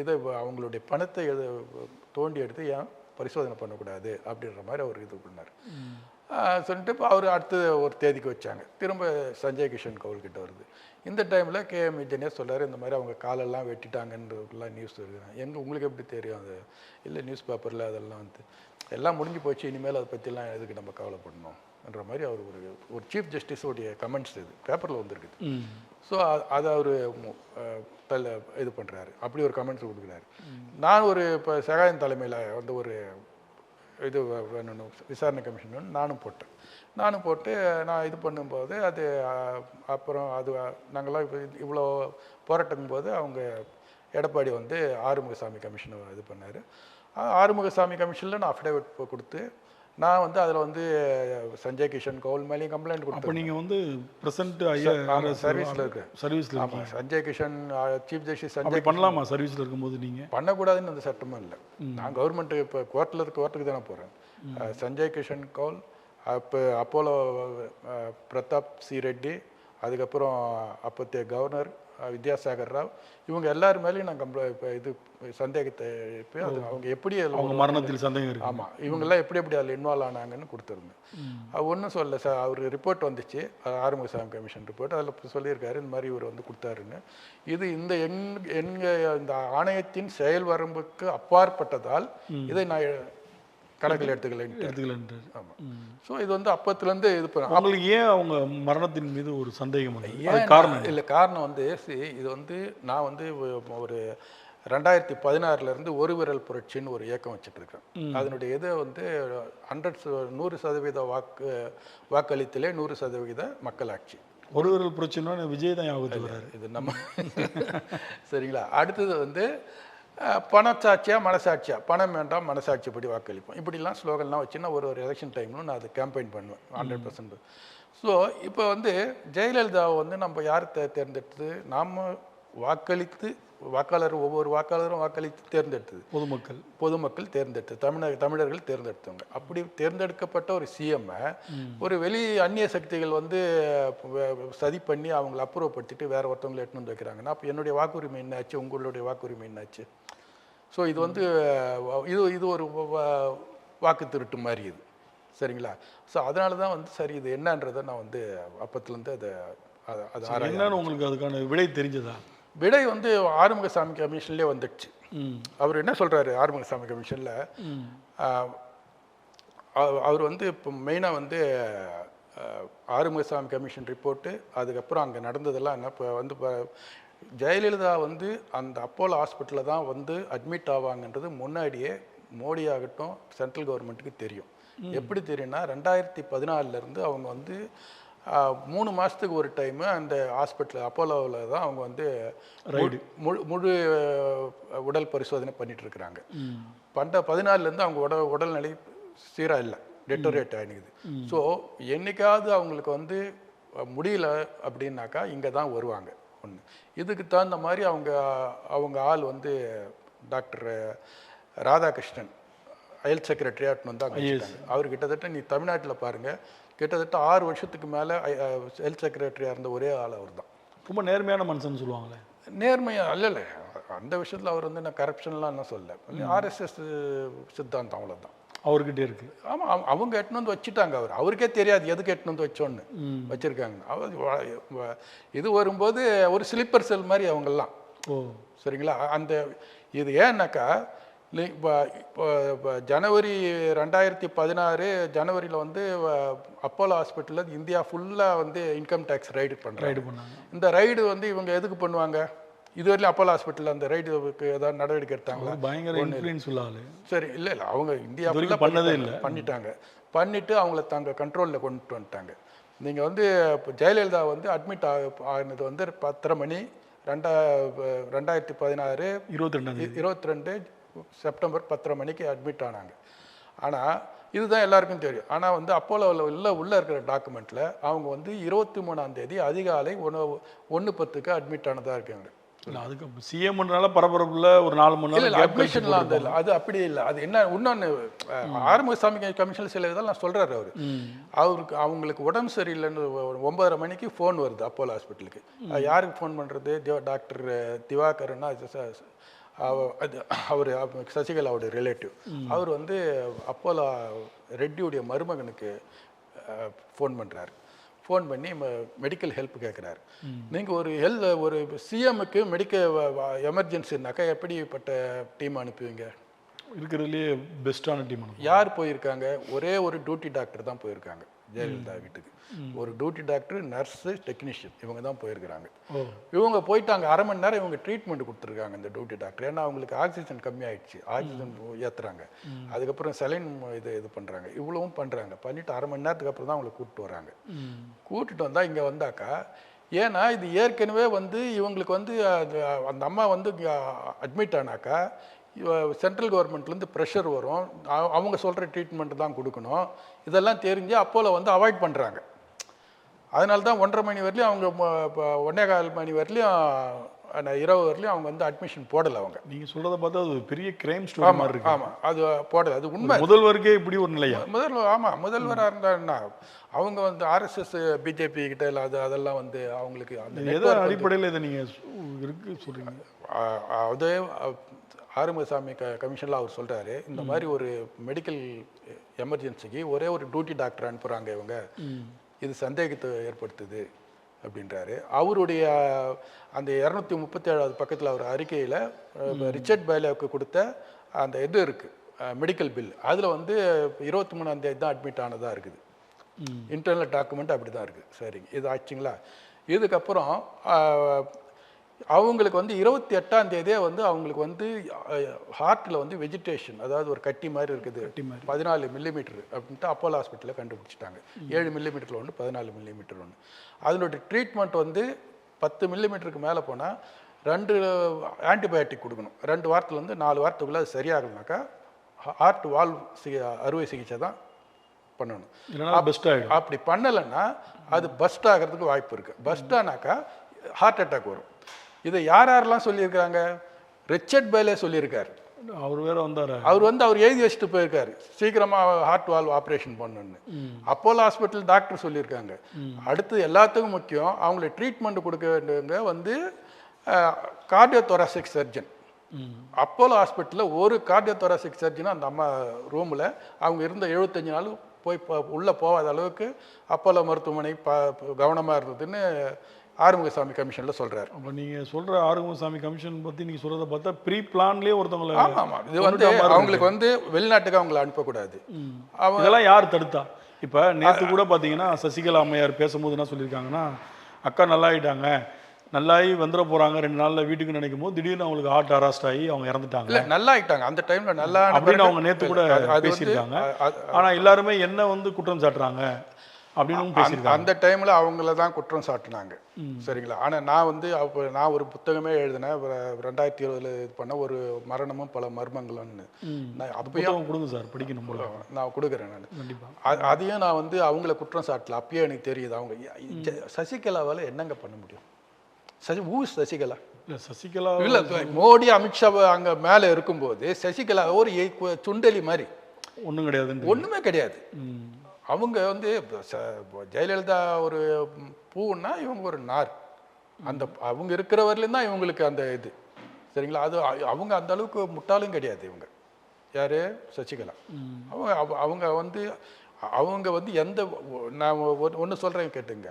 இதை அவங்களுடைய பணத்தை தோண்டி எடுத்து ஏன் பரிசோதனை பண்ணக்கூடாது அப்படின்ற மாதிரி அவர் இது பண்ணார். சொல்லிட்டு இப்போ அவர் அடுத்த ஒரு தேதிக்கு வச்சாங்க. திரும்ப சஞ்சய் கிஷன் கவுல்கிட்ட வருது. இந்த டைமில் கேஎம் விஜயனே சொல்கிறார், இந்த மாதிரி அவங்க காலெல்லாம் வெட்டிட்டாங்கன்றதுலாம் நியூஸ் வருது. உங்களுக்கு எப்படி தெரியும்? அது இல்லை நியூஸ் பேப்பரில் அதெல்லாம் வந்து எல்லாம் முடிஞ்சு போச்சு, இனிமேல் அதை பற்றிலாம் எதுக்கு நம்ம கவலைப்படணும்ன்ற மாதிரி அவர் ஒரு சீஃப் ஜஸ்டிஸோடைய கமெண்ட்ஸ் இது பேப்பரில் வந்துருக்குது. ஸோ அதை அவர் இது பண்ணுறாரு, அப்படி ஒரு கமெண்ட்ஸ் கொடுக்குறாரு. நான் ஒரு இப்போ சகாயம் தலைமையில் வந்து ஒரு இது வேணும் விசாரணை கமிஷன் நானும் போட்டு நான் இது பண்ணும்போது அது அப்புறம் அது நாங்களாம் இப்போ இவ்வளோ போராட்டும் போது அவங்க எடப்பாடி வந்து ஆறுமுகசாமி கமிஷனை இது பண்ணார். ஆறுமுகசாமி கமிஷனில் நான் அஃபிடேவிட் கொடுத்து நான் வந்து அதில் வந்து சஞ்சய் கிஷன் கவுல் மேலேயும் கம்ப்ளைண்ட் கொடுத்தேன். நீங்கள் வந்து ப்ரெசென்ட் சர்வீஸில் சர்வீஸில் ஆமாம். சஞ்சய் கிஷன் சீஃப் ஜஸ்டிஸ் சஞ்சய் பண்ணலாமா? சர்வீஸில் இருக்கும்போது நீங்கள் பண்ணக்கூடாதுன்னு அந்த சட்டமும் இல்லை. நான் கவர்மெண்ட்டு இப்போ கோர்ட்டுக்கு தானே போகிறேன். சஞ்சய் கிஷன் கவுல், அப்போ அப்போலோ பிரதாப் சி ரெட்டி, அதுக்கப்புறம் அப்போத்தைய கவர்னர் வித்யாசாகர் ராவ், இவங்க எல்லாரும் மேலேயும் நான் இப்போ இது சந்தேகத்தை இப்போ அது அவங்க எப்படி அவங்க மரணத்தில் சந்தேகம் இருக்குது. ஆமாம், இவங்கெல்லாம் எப்படி அதில் இன்வால்வ் ஆனாங்கன்னு கொடுத்துருந்தேன். அது ஒன்றும் சொல்லலை சார். அவர் ரிப்போர்ட் வந்துச்சு, ஆறுமுகசாமி கமிஷன் ரிப்போர்ட், அதில் சொல்லியிருக்காரு இந்த மாதிரி இவர் வந்து கொடுத்தாருன்னு. இது இந்த ஆணையத்தின் செயல் வரம்புக்கு அப்பாற்பட்டதால் இதை நான் கணக்கில் எடுத்துக்கலன்ட்டு. ஆமாம். ஸோ இது வந்து அப்பத்துலேருந்து இது பண்ண அவங்களுக்கு ஏன் அவங்க மரணத்தின் மீது ஒரு சந்தேகம் காரணம் இல்லை. காரணம் வந்து இது வந்து நான் வந்து ஒரு 2016 ஒரு விரல் புரட்சின்னு ஒரு இயக்கம் வச்சுட்ருக்கேன். அதனுடைய இதை வந்து 100% வாக்களித்திலே 100% மக்களாட்சி. ஒரு விரல் புரட்சின்னா விஜய் தான் ஞாபகத்துக்கு வராரு. இது நம்ம சரிங்களா. அடுத்தது வந்து பணச்சாட்சியா மனசாட்சியா, பணம் வேண்டாம் மனசாட்சிப்படி வாக்களிப்போம், இப்படிலாம் ஸ்லோகன்லாம் வச்சுன்னா ஒரு எலெக்ஷன் டைம்லும் நான் அது கேம்பெயின் பண்ணுவேன் 100%. ஸோ இப்போ வந்து ஜெயலலிதாவை வந்து நம்ம யார் தேர்ந்தெடுத்து நாம் வாக்களித்து ஒவ்வொரு வாக்காளரும் வாக்களித்து தேர்ந்தெடுத்தது, பொதுமக்கள் தேர்ந்தெடுத்தது, தமிழர்கள் தேர்ந்தெடுத்தவங்க. அப்படி தேர்ந்தெடுக்கப்பட்ட ஒரு சிஎம் ஒரு அந்நிய சக்திகள் வந்து சதி பண்ணி அவங்களை அப்புறப்படுத்திட்டு வேற ஒருத்தவங்களை எட்டுன்னு வந்து வைக்கிறாங்கன்னா அப்போ என்னுடைய வாக்குரிமை என்னாச்சு, உங்களுடைய வாக்குரிமை என்னாச்சு? ஸோ இது வந்து இது ஒரு வாக்கு திருட்டு மாதிரி இது, சரிங்களா? ஸோ அதனால தான் வந்து சரி இது என்னன்றதை நான் வந்து அப்பத்துலேருந்து அது என்னன்னு உங்களுக்கு அதுக்கான விடை தெரிஞ்சதா? விடை வந்து ஆறுமுகசாமி கமிஷன்லேயே வந்துடுச்சு. அவர் என்ன சொல்கிறாரு ஆறுமுகசாமி கமிஷனில், அவர் வந்து இப்போ மெயினாக வந்து ஆறுமுகசாமி கமிஷன் ரிப்போர்ட்டு, அதுக்கப்புறம் அங்கே நடந்ததெல்லாம் என்ன, இப்போ வந்து ஜெயலலிதா வந்து அந்த அப்போலோ ஹாஸ்பிட்டலில் தான் வந்து அட்மிட் ஆவாங்கன்றது முன்னாடியே மோடி ஆகட்டும் சென்ட்ரல் கவர்மெண்ட்டுக்கு தெரியும். எப்படி தெரியும்னா 2014 அவங்க வந்து 3 மாதத்துக்கு ஒரு டைமு அந்த ஹாஸ்பிட்டல் அப்போலோவில் தான் அவங்க வந்து முழு உடல் பரிசோதனை பண்ணிட்டு இருக்கிறாங்க. 14 அவங்க உடல்நிலை சீராக இல்லை, டெட்டோரேட் ஆகிடுது. ஸோ என்னைக்காவது அவங்களுக்கு வந்து முடியல அப்படின்னாக்கா இங்கே தான் வருவாங்க. ஒன்று இதுக்கு தகுந்த மாதிரி அவங்க ஆள் வந்து டாக்டர் ராதாகிருஷ்ணன் ஹெல்த் செக்ரட்டரியாட்னு வந்து அங்கே அவர் கிட்டத்தட்ட நீ தமிழ்நாட்டில் பாருங்கள் கிட்டத்தட்ட 6 வருஷத்துக்கு மேலே ஹெல்த் செக்ரட்டரியாக இருந்த ஒரே ஆள் அவர் தான். ரொம்ப நேர்மையான மனுஷன் சொல்லுவாங்களே. நேர்மையாக அல்ல அந்த விஷயத்தில் அவர் வந்து நான் கரப்ஷன்லாம் என்ன சொல்ல, ஆர்எஸ்எஸ் சித்தாந்தம் அவ்வளோதான் அவர்கிட்ட இருக்கு. ஆமாம், அவங்க எட்டுன்னு வந்து வச்சுட்டாங்க. அவருக்கே தெரியாது எதுக்கு எட்டுன்னு வந்து வச்சோன்னு வச்சுருக்காங்க. இது வரும்போது ஒரு ஸ்லீப்பர் செல் மாதிரி அவங்கெல்லாம். சரிங்களா? அந்த இது ஏன்னாக்கா இப்போ ஜனவரி 2016 ஜனவரியில் வந்து அப்போலோ ஹாஸ்பிட்டலில் இந்தியா ஃபுல்லாக வந்து இன்கம் டேக்ஸ் ரைடு பண்ணுறாங்க. இந்த ரைடு வந்து இவங்க எதுக்கு பண்ணுவாங்க? இதுவரையிலும் அப்போலோ ஹாஸ்பிட்டலில் அந்த ரைடுக்கு ஏதாவது நடவடிக்கை எடுத்தாங்களா? பயங்கர இன்ஃப்ளூயன்ஸ் சொல்லாது. சரி, இல்லை அவங்க இந்தியா ஃபுல்லாக பண்ணதே இல்லை, பண்ணிவிட்டு அவங்கள தாங்க கண்ட்ரோலில் கொண்டு வந்துட்டாங்க. நீங்கள் வந்து இப்போ ஜெயலலிதா வந்து அட்மிட் ஆனது வந்து 10:30 மணி 2016 22 செப்டம்பர் 10:30 மணிக்கு அட்மிட் ஆனாங்க. ஆனால் இதுதான் எல்லாருக்கும் தெரியும். ஆனால் வந்து அப்போலோவில் உள்ளே இருக்கிற டாக்குமெண்ட்டில் அவங்க வந்து 23ஆம் தேதி அதிகாலை 1:10 அட்மிட் ஆனதாக இருக்காங்க. அதுக்கு சிஎம்னால பரபரப்புல ஒரு 4 மணி நேரம் அட்மிஷன்லாம் அந்த இல்லை, அது அப்படி இல்லை. அது என்ன இன்னொன்று ஆறுமுகசாமி கமிஷனில் சில இதெல்லாம் சொல்கிறாரு அவங்களுக்கு உடம்பு சரியில்லைன்னு 9:30 மணிக்கு ஃபோன் வருது அப்போலோ ஹாஸ்பிட்டலுக்கு. யாருக்கு ஃபோன் பண்ணுறது? டாக்டர் திவாகரன்னா அவர் சசிகலாவுடைய ரிலேட்டிவ். அவர் வந்து அப்போலோ ரெட்டியுடைய மருமகனுக்கு ஃபோன் பண்ணுறாரு. ஃபோன் பண்ணி மெடிக்கல் ஹெல்ப் கேட்குறாரு. நீங்கள் ஒரு சிஎம்முக்கு மெடிக்கல் எமர்ஜென்சின்னாக்கா எப்படிப்பட்ட டீம் அனுப்புவீங்க? இருக்கிறதுலேயே பெஸ்ட்டான டீம். யார் போயிருக்காங்க? ஒரே ஒரு டியூட்டி டாக்டர் தான் போயிருக்காங்க ஜெயலலிதா வீட்டுக்கு. ஒரு டியூட்டி டாக்டர், நர்ஸு, டெக்னீஷியன் இவங்க தான் போயிருக்கிறாங்க. இவங்க போயிட்டாங்க 1/2 மணி நேரம் இவங்க ட்ரீட்மெண்ட் கொடுத்துருக்காங்க இந்த டியூட்டி டாக்டர். ஏன்னா அவங்களுக்கு ஆக்சிஜன் கம்மியாயிடுச்சு, ஆக்சிஜன் ஏற்றுறாங்க, அதுக்கப்புறம் செலைன் இது பண்ணுறாங்க, இவ்வளவும் பண்ணுறாங்க. பண்ணிவிட்டு 1/2 மணி நேரத்துக்கு அப்புறம் தான் அவங்களை கூப்பிட்டு வராங்க. கூப்பிட்டுட்டு வந்தால் இங்கே வந்தாக்கா, ஏன்னா இது ஏற்கனவே வந்து இவங்களுக்கு வந்து அந்த அம்மா வந்து அட்மிட் ஆனாக்கா சென்ட்ரல் கவர்மெண்ட்லேருந்து ப்ரெஷர் வரும், அவங்க சொல்கிற ட்ரீட்மெண்ட் தான் கொடுக்கணும், இதெல்லாம் தெரிஞ்சு அப்போலோ வந்து அவாய்ட் பண்ணுறாங்க. அதனால தான் 1:30 மணி வரலையும் அவங்க 1:15 மணி வரலையும் இரவு வரலையும் அவங்க வந்து அட்மிஷன் போடலை. அவங்க நீங்கள் சொல்கிறத பார்த்தா அது பெரிய கிரைம் ஸ்டோரி மாதிரி இருக்கு. ஆமாம், அது போடலை. அது உண்மை. முதல்வருக்கே இப்படி ஒரு நிலையா? முதல்வராக இருந்தாருன்னா அவங்க வந்து ஆர்எஸ்எஸ் பிஜேபி கிட்ட இல்லாத அதெல்லாம் வந்து அவங்களுக்கு அந்த எதோ அடிப்படையில் இதை நீங்கள் இருக்கு சொல்கிறீங்க. அதே ஆறுமுகசாமி கமிஷனில் அவர் சொல்கிறாரு, இந்த மாதிரி ஒரு மெடிக்கல் எமர்ஜென்சிக்கு ஒரே ஒரு டியூட்டி டாக்டர் அனுப்புகிறாங்க இவங்க, இது சந்தேகத்தை ஏற்படுத்துது அப்படின்றாரு. அவருடைய அந்த 237வது பக்கத்தில் அவர் அறிக்கையில் ரிச்சர்ட் பைலாவுக்கு கொடுத்த அந்த இது இருக்குது மெடிக்கல் பில், அதில் வந்து 23ஆம் தேதி தான் அட்மிட் ஆனதாக இருக்குது. இன்டர்னல் டாக்குமெண்ட் அப்படி தான் இருக்குது. சரிங்க, இது ஆச்சுங்களா? இதுக்கப்புறம் அவங்களுக்கு வந்து 28ஆம் தேதியே வந்து அவங்களுக்கு வந்து ஹார்ட்டில் வந்து வெஜிடேஷன், அதாவது ஒரு கட்டி மாதிரி இருக்குது, 14 மில்லிமீட்டர் அப்படின்ட்டு அப்போலோ ஹாஸ்பிட்டலில் கண்டுபிடிச்சிட்டாங்க. 7 மில்லிமீட்டரில் ஒன்று, 14 மில்லிமீட்டர் ஒன்று. அதனுடைய ட்ரீட்மெண்ட் வந்து 10 மில்லிமீட்டருக்கு மேலே போனால் 2 ஆன்டிபயோட்டிக் கொடுக்கணும். 2 வாரத்துலேருந்து 4 வாரத்துக்குள்ளே அது சரியாகணுனாக்கா ஹார்ட் வால்வ் அறுவை சிகிச்சை தான் பண்ணணும். அப்படி பண்ணலைன்னா அது பஸ்ட் ஆகிறதுக்கு வாய்ப்பு இருக்குது. பஸ்ட் ஆனாக்கா ஹார்ட் அட்டாக் வரும். இதை யாரெல்லாம் சொல்லியிருக்காங்க? ரிச்சர்ட் பேலே சொல்லியிருக்காரு. அவர் வேற வந்தார். அவர் எழுதி வச்சுட்டு போயிருக்காரு சீக்கிரமாக ஹார்ட் வால்வ் ஆப்ரேஷன் பண்ணணுன்னு. அப்போலோ ஹாஸ்பிட்டல் டாக்டர் சொல்லியிருக்காங்க. அடுத்து எல்லாத்துக்கும் முக்கியம், அவங்களை ட்ரீட்மெண்ட் கொடுக்க வேண்டியவங்க வந்து கார்டியோதொராசிக் சர்ஜன். அப்போலோ ஹாஸ்பிட்டலில் ஒரு கார்டியோதொராசிக் சர்ஜனும் அந்த அம்மா ரூமில் அவங்க இருந்த 75 நாள் போய் உள்ளே போகாத அளவுக்கு அப்போலோ மருத்துவமனை கவனமாக இருந்ததுன்னு ஆறுமுகசாமி கமிஷனில் சொல்கிறார். அப்போ நீங்கள் சொல்கிற ஆறுமுகசாமி கமிஷன் பற்றி நீங்கள் சொல்கிறத பார்த்தா ப்ரீ பிளான்லேயே ஒருத்தவங்களை. ஆமாம், இது வந்து அவங்களுக்கு வந்து வெளிநாட்டுக்கு அவங்கள அனுப்பக்கூடாது. இதெல்லாம் யார் தடுத்தா? இப்போ நேற்று கூட பார்த்தீங்கன்னா சசிகலா அம்மையார் பேசும்போது என்ன சொல்லியிருக்காங்கன்னா, அக்கா நல்லாயிட்டாங்க, நல்லாயி வந்துட போகிறாங்க 2 நாளில் வீட்டுக்கு நினைக்கும் போது திடீர்னு அவங்களுக்கு ஹார்ட் அரெஸ்ட் ஆகி அவங்க இறந்துட்டாங்க. இல்லை, நல்லா ஆகிட்டாங்க அந்த டைமில், நல்லா அப்படின்னு அவங்க நேற்று கூட பேசியிருக்காங்க. ஆனால் எல்லாருமே என்ன வந்து குற்றம் சாட்டுறாங்க அப்படின்னு பேசியிருக்காங்க. அந்த டைமில் அவங்கள தான் குற்றம் சாட்டினாங்க. சரிங்களா? ஆனால் நான் வந்து நான் ஒரு புத்தகமே எழுதினேன் 2020 இது பண்ண ஒரு மரணமும் பல மர்மங்கள்னு. நான் அப்பயும் கொடுங்க சார், படிக்கணும் போல. நான் கொடுக்குறேன். நான் கண்டிப்பாக அதையும் நான் வந்து அவங்கள குற்றம் சாட்டல. அப்பயே எனக்கு தெரியுது அவங்க சசிகலாவால் என்னங்க பண்ண முடியும். சசிகலா இல்லை, சசிகலா இல்லை, மோடி அமித்ஷா அங்கே மேலே இருக்கும்போது சசிகலா ஒரு சுண்டலி மாதிரி ஒன்றும் கிடையாது, ஒன்றுமே கிடையாது. அவங்க வந்து ஜெயலலிதா ஒரு பூன்னா இவங்க ஒரு நார். அந்த அவங்க இருக்கிற வரலையும் தான் இவங்களுக்கு அந்த இது. சரிங்களா? அது அவங்க அந்த அளவுக்கு முட்டாளும் கிடையாது. இவங்க யார்? சசிகலா. அவங்க வந்து எந்த, நான் ஒன்று சொல்கிறேன் கேட்டுங்க,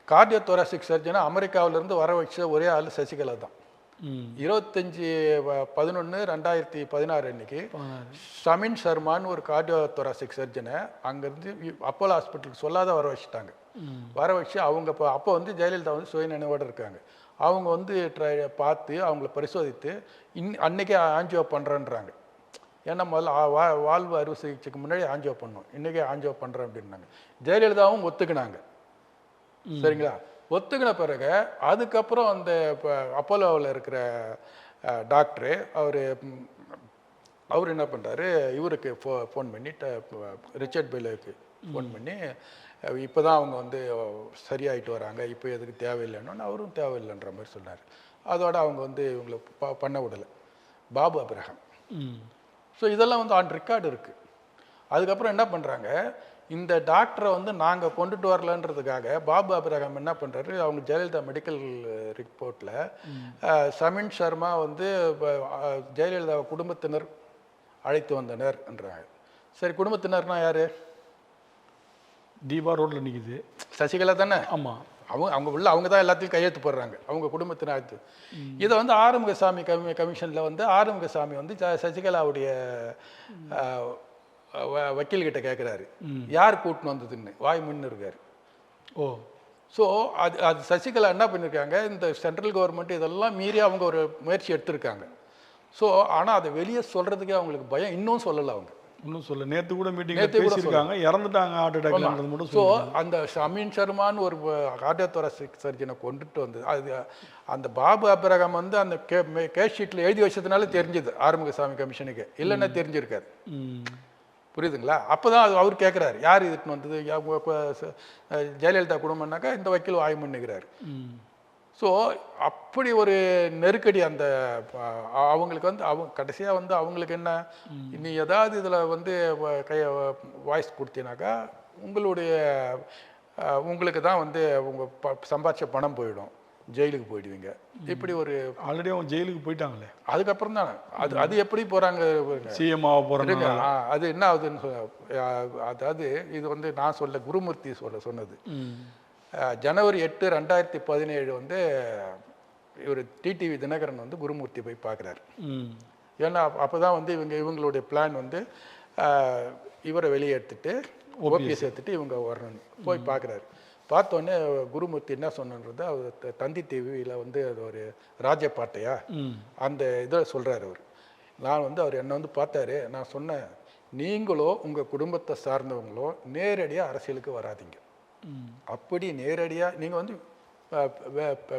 கார்டியோதொராசிக் சர்ஜனை அமெரிக்காவிலேருந்து வர வச்ச ஒரே ஆள் சசிகலா தான். 25/11/2016 அன்னைக்கு ஷமின் சர்மான்னு ஒரு கார்டியோதொராசிக் சர்ஜனை அங்கேருந்து அப்போலோ ஹாஸ்பிட்டலுக்கு சொல்லாத வர வச்சுட்டாங்க. வர வச்சு அவங்க அப்போ வந்து ஜெயலலிதா வந்து சுயநினைவோடு இருக்காங்க. அவங்க வந்து பார்த்து அவங்கள பரிசோதித்து அன்னைக்கே ஆஞ்சியோ பண்ணுறேன்றாங்க. ஏன்னா முதல்ல வாழ்வு அறுவை சிகிச்சைக்கு முன்னாடி ஆஞ்சியோ பண்ணோம், இன்றைக்கே ஆஞ்சியோ பண்ணுறேன் அப்படின்னாங்க. ஜெயலலிதாவும் ஒத்துக்கினாங்க. சரிங்களா? ஒத்துக்கின பிறகு அதுக்கப்புறம் அந்த அப்போலோவில் இருக்கிற டாக்டரு அவர் என்ன பண்ணுறாரு, இவருக்கு ஃபோன் பண்ணி ரிச்சர்ட் பேலுக்கு ஃபோன் பண்ணி இப்போ தான் அவங்க வந்து சரியாயிட்டு வராங்க, இப்போ எதுக்கு தேவையில்லைன்னு. அவரும் தேவையில்லைன்ற மாதிரி சொன்னார். அதோட அவங்க வந்து இவங்களை பண்ண விடலை. பாபு அப்ரஹாம். ஸோ இதெல்லாம் வந்து ஆன் ரெக்கார்டு இருக்குது. அதுக்கப்புறம் என்ன பண்ணுறாங்க, இந்த டாக்டரை வந்து நாங்கள் கொண்டுட்டு வரலன்றதுக்காக பாபு அப்ரஹாம் என்ன பண்ணுறாரு, அவங்க ஜெயலலிதா மெடிக்கல் ரிப்போர்ட்டில் ஷமின் சர்மா வந்து ஜெயலலிதா குடும்பத்தினர் அழைத்து வந்தனர் என்றாங்க. சரி, குடும்பத்தினர்னா யார்? தீபா ரோட்டில் நிற்குது சசிகலா தானே? ஆமாம். அவங்க தான் எல்லாத்தையும் கையெழுத்து போடுறாங்க, அவங்க குடும்பத்தினர் அழைத்து. இதை வந்து ஆறுமுகசாமி கமிஷனில் வந்து ஆறுமுகசாமி வந்து சசிகலாவுடைய வக்கீல்கிட்ட கேட்குறாரு, யார் கூட்டின்னு வந்ததுன்னு. வாய் முன்னு இருக்காரு. ஸோ அது சசிகலா என்ன பண்ணியிருக்காங்க, இந்த சென்ட்ரல் கவர்மெண்ட் இதெல்லாம் மீறி அவங்க ஒரு முயற்சி எடுத்திருக்காங்க. ஸோ ஆனால் அதை வெளியே சொல்கிறதுக்கே அவங்களுக்கு பயம். இன்னும் சொல்லலை, அவங்க இன்னும் சொல்ல. நேற்று கூட மீட்டிங்கில் பேசியிருக்காங்க, இறந்துட்டாங்க ஹார்ட் அட்டாக்ன்றது மட்டும். ஸோ அந்த ஷமின் சர்மான்னு ஒரு கார்டியோதொராசிக் சர்ஜனை கொண்டுட்டு வந்தது, அது அந்த பாபு அப்ரஹாம் வந்து அந்த கேஸ் ஷீட்டில் எழுதி வச்சதுனால தெரிஞ்சது ஆறுமுகசாமி கமிஷனுக்கு, இல்லைன்னா தெரிஞ்சிருக்காது. புரியுதுங்களா? அப்போ தான் அவர் கேட்குறாரு, யார் இதுக்கு வந்தது, ஜெயலலிதா குடும்பம்னாக்கா இந்த வக்கீல் வாய் முன்னுகிறார். ஸோ அப்படி ஒரு நெருக்கடி அந்த அவங்களுக்கு வந்து கடைசியாக வந்து அவங்களுக்கு என்ன, நீ ஏதாவது இதில் வந்து வாய்ஸ் கொடுத்தீனாக்கா உங்களுக்கு தான் வந்து உங்கள் சம்பாதிச்ச பணம் போயிடும், ஜெயிலுக்கு போயிடுவீங்க. இப்படி ஒரு ஆல்ரெடி அவங்க ஜெயிலுக்கு போயிட்டாங்களே. அதுக்கப்புறம் தான் அது எப்படி போகிறாங்க, சிஎம் ஆக போகிறாங்க. அது என்ன ஆகுதுன்னு அதாவது இது வந்து நான் குருமூர்த்தி சொன்னது. ஜனவரி 8, 2017 வந்து இவர் டிடிவி தினகரன் வந்து குருமூர்த்தி போய் பார்க்குறாரு. ஏன்னா அப்போ தான் வந்து இவங்களுடைய பிளான் வந்து இவரை வெளியே எடுத்துட்டு ஓபிஎஸ் எடுத்துட்டு இவங்க வரணும். போய் பார்க்குறாரு. பார்த்தோன்னே குருமூர்த்தி என்ன சொன்னது, அவர் தந்தி டிவியில் வந்து அது ஒரு ராஜபாட்டையா அந்த இதை சொல்கிறார். நான் வந்து அவர் என்னை வந்து பார்த்தாரு. நான் சொன்னேன், நீங்களோ உங்கள் குடும்பத்தை சார்ந்தவங்களோ நேரடியாக அரசியலுக்கு வராதிங்க. அப்படி நேரடியாக நீங்கள் வந்து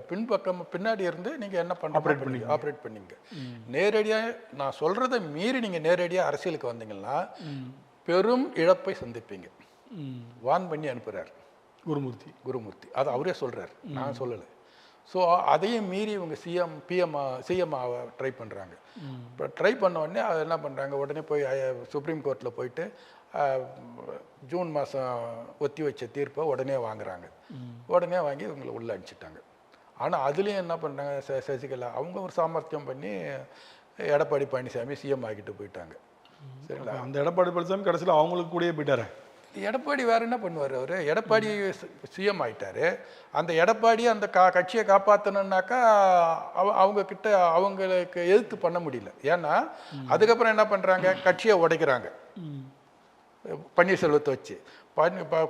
பின்பக்கம் பின்னாடி இருந்து நீங்கள் என்ன ஆப்ரேட் பண்ணிங்க. நேரடியாக நான் சொல்கிறத மீறி நீங்கள் நேரடியாக அரசியலுக்கு வந்தீங்கன்னா பெரும் இழப்பை சந்திப்பீங்க. வான் பண்ணி அனுப்புகிறார் குருமூர்த்தி. அது அவரே சொல்கிறார், நான் சொல்லலை. ஸோ அதையும் மீறி இவங்க சிஎம் ட்ரை பண்ணுறாங்க. இப்போ ட்ரை பண்ண உடனே அது என்ன பண்ணுறாங்க, உடனே போய் சுப்ரீம் கோர்ட்டில் போயிட்டு ஜூன் மாதம் ஒத்தி வச்ச தீர்ப்பை உடனே வாங்குறாங்க. உடனே வாங்கி இவங்களை உள்ளே அடிச்சிட்டாங்க. ஆனால் அதுலேயும் என்ன பண்ணுறாங்க, சசிகலா அவங்க ஒரு சாமர்த்தியம் பண்ணி எடப்பாடி பழனிசாமி சிஎம் ஆகிட்டு போயிட்டாங்க. சரிங்களா? அந்த எடப்பாடி பழனிசாமி கடைசியில் அவங்களுக்கு கூடயே போயிட்டாரு. எடப்பாடி வேற என்ன பண்ணுவார் அவர்? எடப்பாடி சிஎம் ஆயிட்டாரு. அந்த எடப்பாடி அந்த கட்சியை காப்பாற்றணுன்னாக்கா அவங்க கிட்ட அவங்களுக்கு எதிர்த்து பண்ண முடியல. ஏன்னா அதுக்கப்புறம் என்ன பண்ணுறாங்க, கட்சியை உடைக்கிறாங்க பன்னீர்செல்வத்தை வச்சு.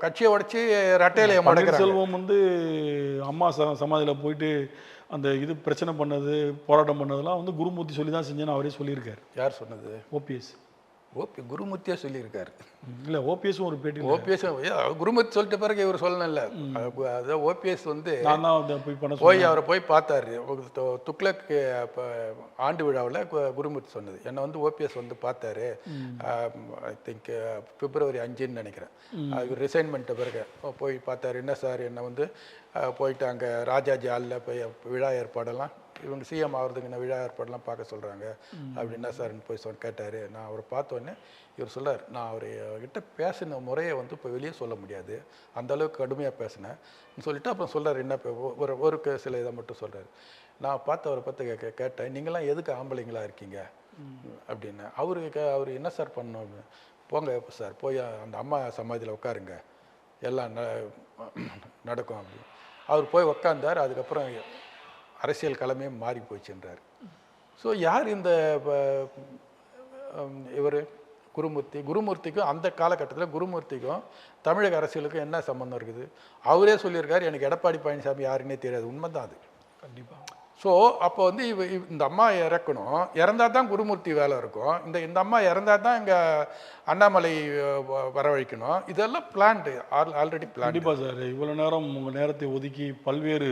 கட்சியை உடைச்சி ரட்டையில பன்னீர்செல்வம் வந்து அம்மா சமாதியில் போயிட்டு அந்த இது பிரச்சனை பண்ணது, போராட்டம் பண்ணதெல்லாம் வந்து குருமூர்த்தி சொல்லி தான் செஞ்சேன்னு அவரே சொல்லியிருக்காரு. யார் சொன்னது? ஓபிஎஸ். குருமூர்த்தியா சொல்லியிருக்காரு. இல்லை, ஓபிஎஸும் ஒரு பேட்டி. ஓபிஎஸ் குருமூர்த்தி சொல்லிட்ட பிறகு இவர் சொல்லணும்ல. அதான் ஓபிஎஸ் வந்து நான் தான் போய் பண்ண போய் அவரை போய் பார்த்தாரு. துக்ளக் ஆண்டு விழாவில் குருமூர்த்தி சொன்னது, என்னை வந்து ஓபிஎஸ் வந்து பார்த்தாரு, ஐ திங்க் பிப்ரவரி 5ன்னு நினைக்கிறேன். இவர் ரிசைன்மெண்ட்டு பிறகு போய் பார்த்தாரு. என்ன சார், என்னை வந்து போயிட்டு அங்கே ராஜாஜி ஹாலில் போய் விழா ஏற்பாடெல்லாம் இவங்க சிஎம் ஆகிறதுக்கு என்ன விழா ஏற்பாடெல்லாம் பார்க்க சொல்கிறாங்க அப்படின்னா சார்ன்னு போய் கேட்டார். நான் அவரை பார்த்தோன்னே இவர் சொல்கிறார், நான் அவர்கிட்ட பேசின முறையை வந்து இப்போ வெளியே சொல்ல முடியாது, அந்தளவுக்கு கடுமையாக பேசினேன் சொல்லிவிட்டு அப்புறம் சொல்கிறார். என்ன ஒரு சில இதை மட்டும் சொல்கிறார். நான் பார்த்து அவரை பார்த்து கேட்டேன், நீங்களாம் எதுக்கு ஆம்பளைங்களா இருக்கீங்க அப்படின்னு. அவர் என்ன சார் பண்ணோம் அப்படின்னு. போங்க சார், போய் அந்த அம்மா சமாதியில் உட்காருங்க, எல்லாம் நடக்கும் அப்படின்னு. அவர் போய் உக்காந்தார். அதுக்கப்புறம் அரசியல் களமே மாறி போச்சுன்றார். ஸோ யார் இந்த இவர் குருமூர்த்திக்கும் அந்த காலகட்டத்தில் குருமூர்த்திக்கும் தமிழக அரசியலுக்கும் என்ன சம்மந்தம் இருக்குது? அவரே சொல்லியிருக்காரு, எனக்கு எடப்பாடி பழனிசாமி யாருன்னே தெரியாது. உண்மைதான் அது, கண்டிப்பாக. ஸோ அப்போ வந்து இந்த அம்மா இறக்கணும், இறந்தா தான் குருமூர்த்தி வேலை இருக்கும். இந்த அம்மா இறந்தா தான் இங்கே அண்ணாமலை வரவழைக்கணும். இதெல்லாம் பிளான்டு, ஆல்ரெடி பிளான். கண்டிப்பாக சார். இவ்வளோ நேரம் உங்கள் நேரத்தை ஒதுக்கி பல்வேறு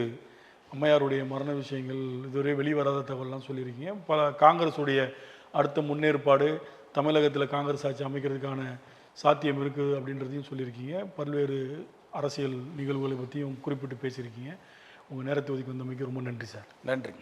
அம்மையாருடைய மரண விஷயங்கள், இதுவரை வெளிவராத தகவல்லாம் சொல்லியிருக்கீங்க. பல காங்கிரஸுடைய அடுத்த முன்னேற்பாடு, தமிழகத்தில் காங்கிரஸ் ஆட்சி அமைக்கிறதுக்கான சாத்தியம் இருக்குது அப்படின்றதையும் சொல்லியிருக்கீங்க. பல்வேறு அரசியல் நிகழ்வுகளை பற்றியும் குறிப்பிட்டு பேசியிருக்கீங்க. உங்கள் நேரத்தை ஒதுக்கி வந்தமைக்கு ரொம்ப நன்றி சார். நன்றி.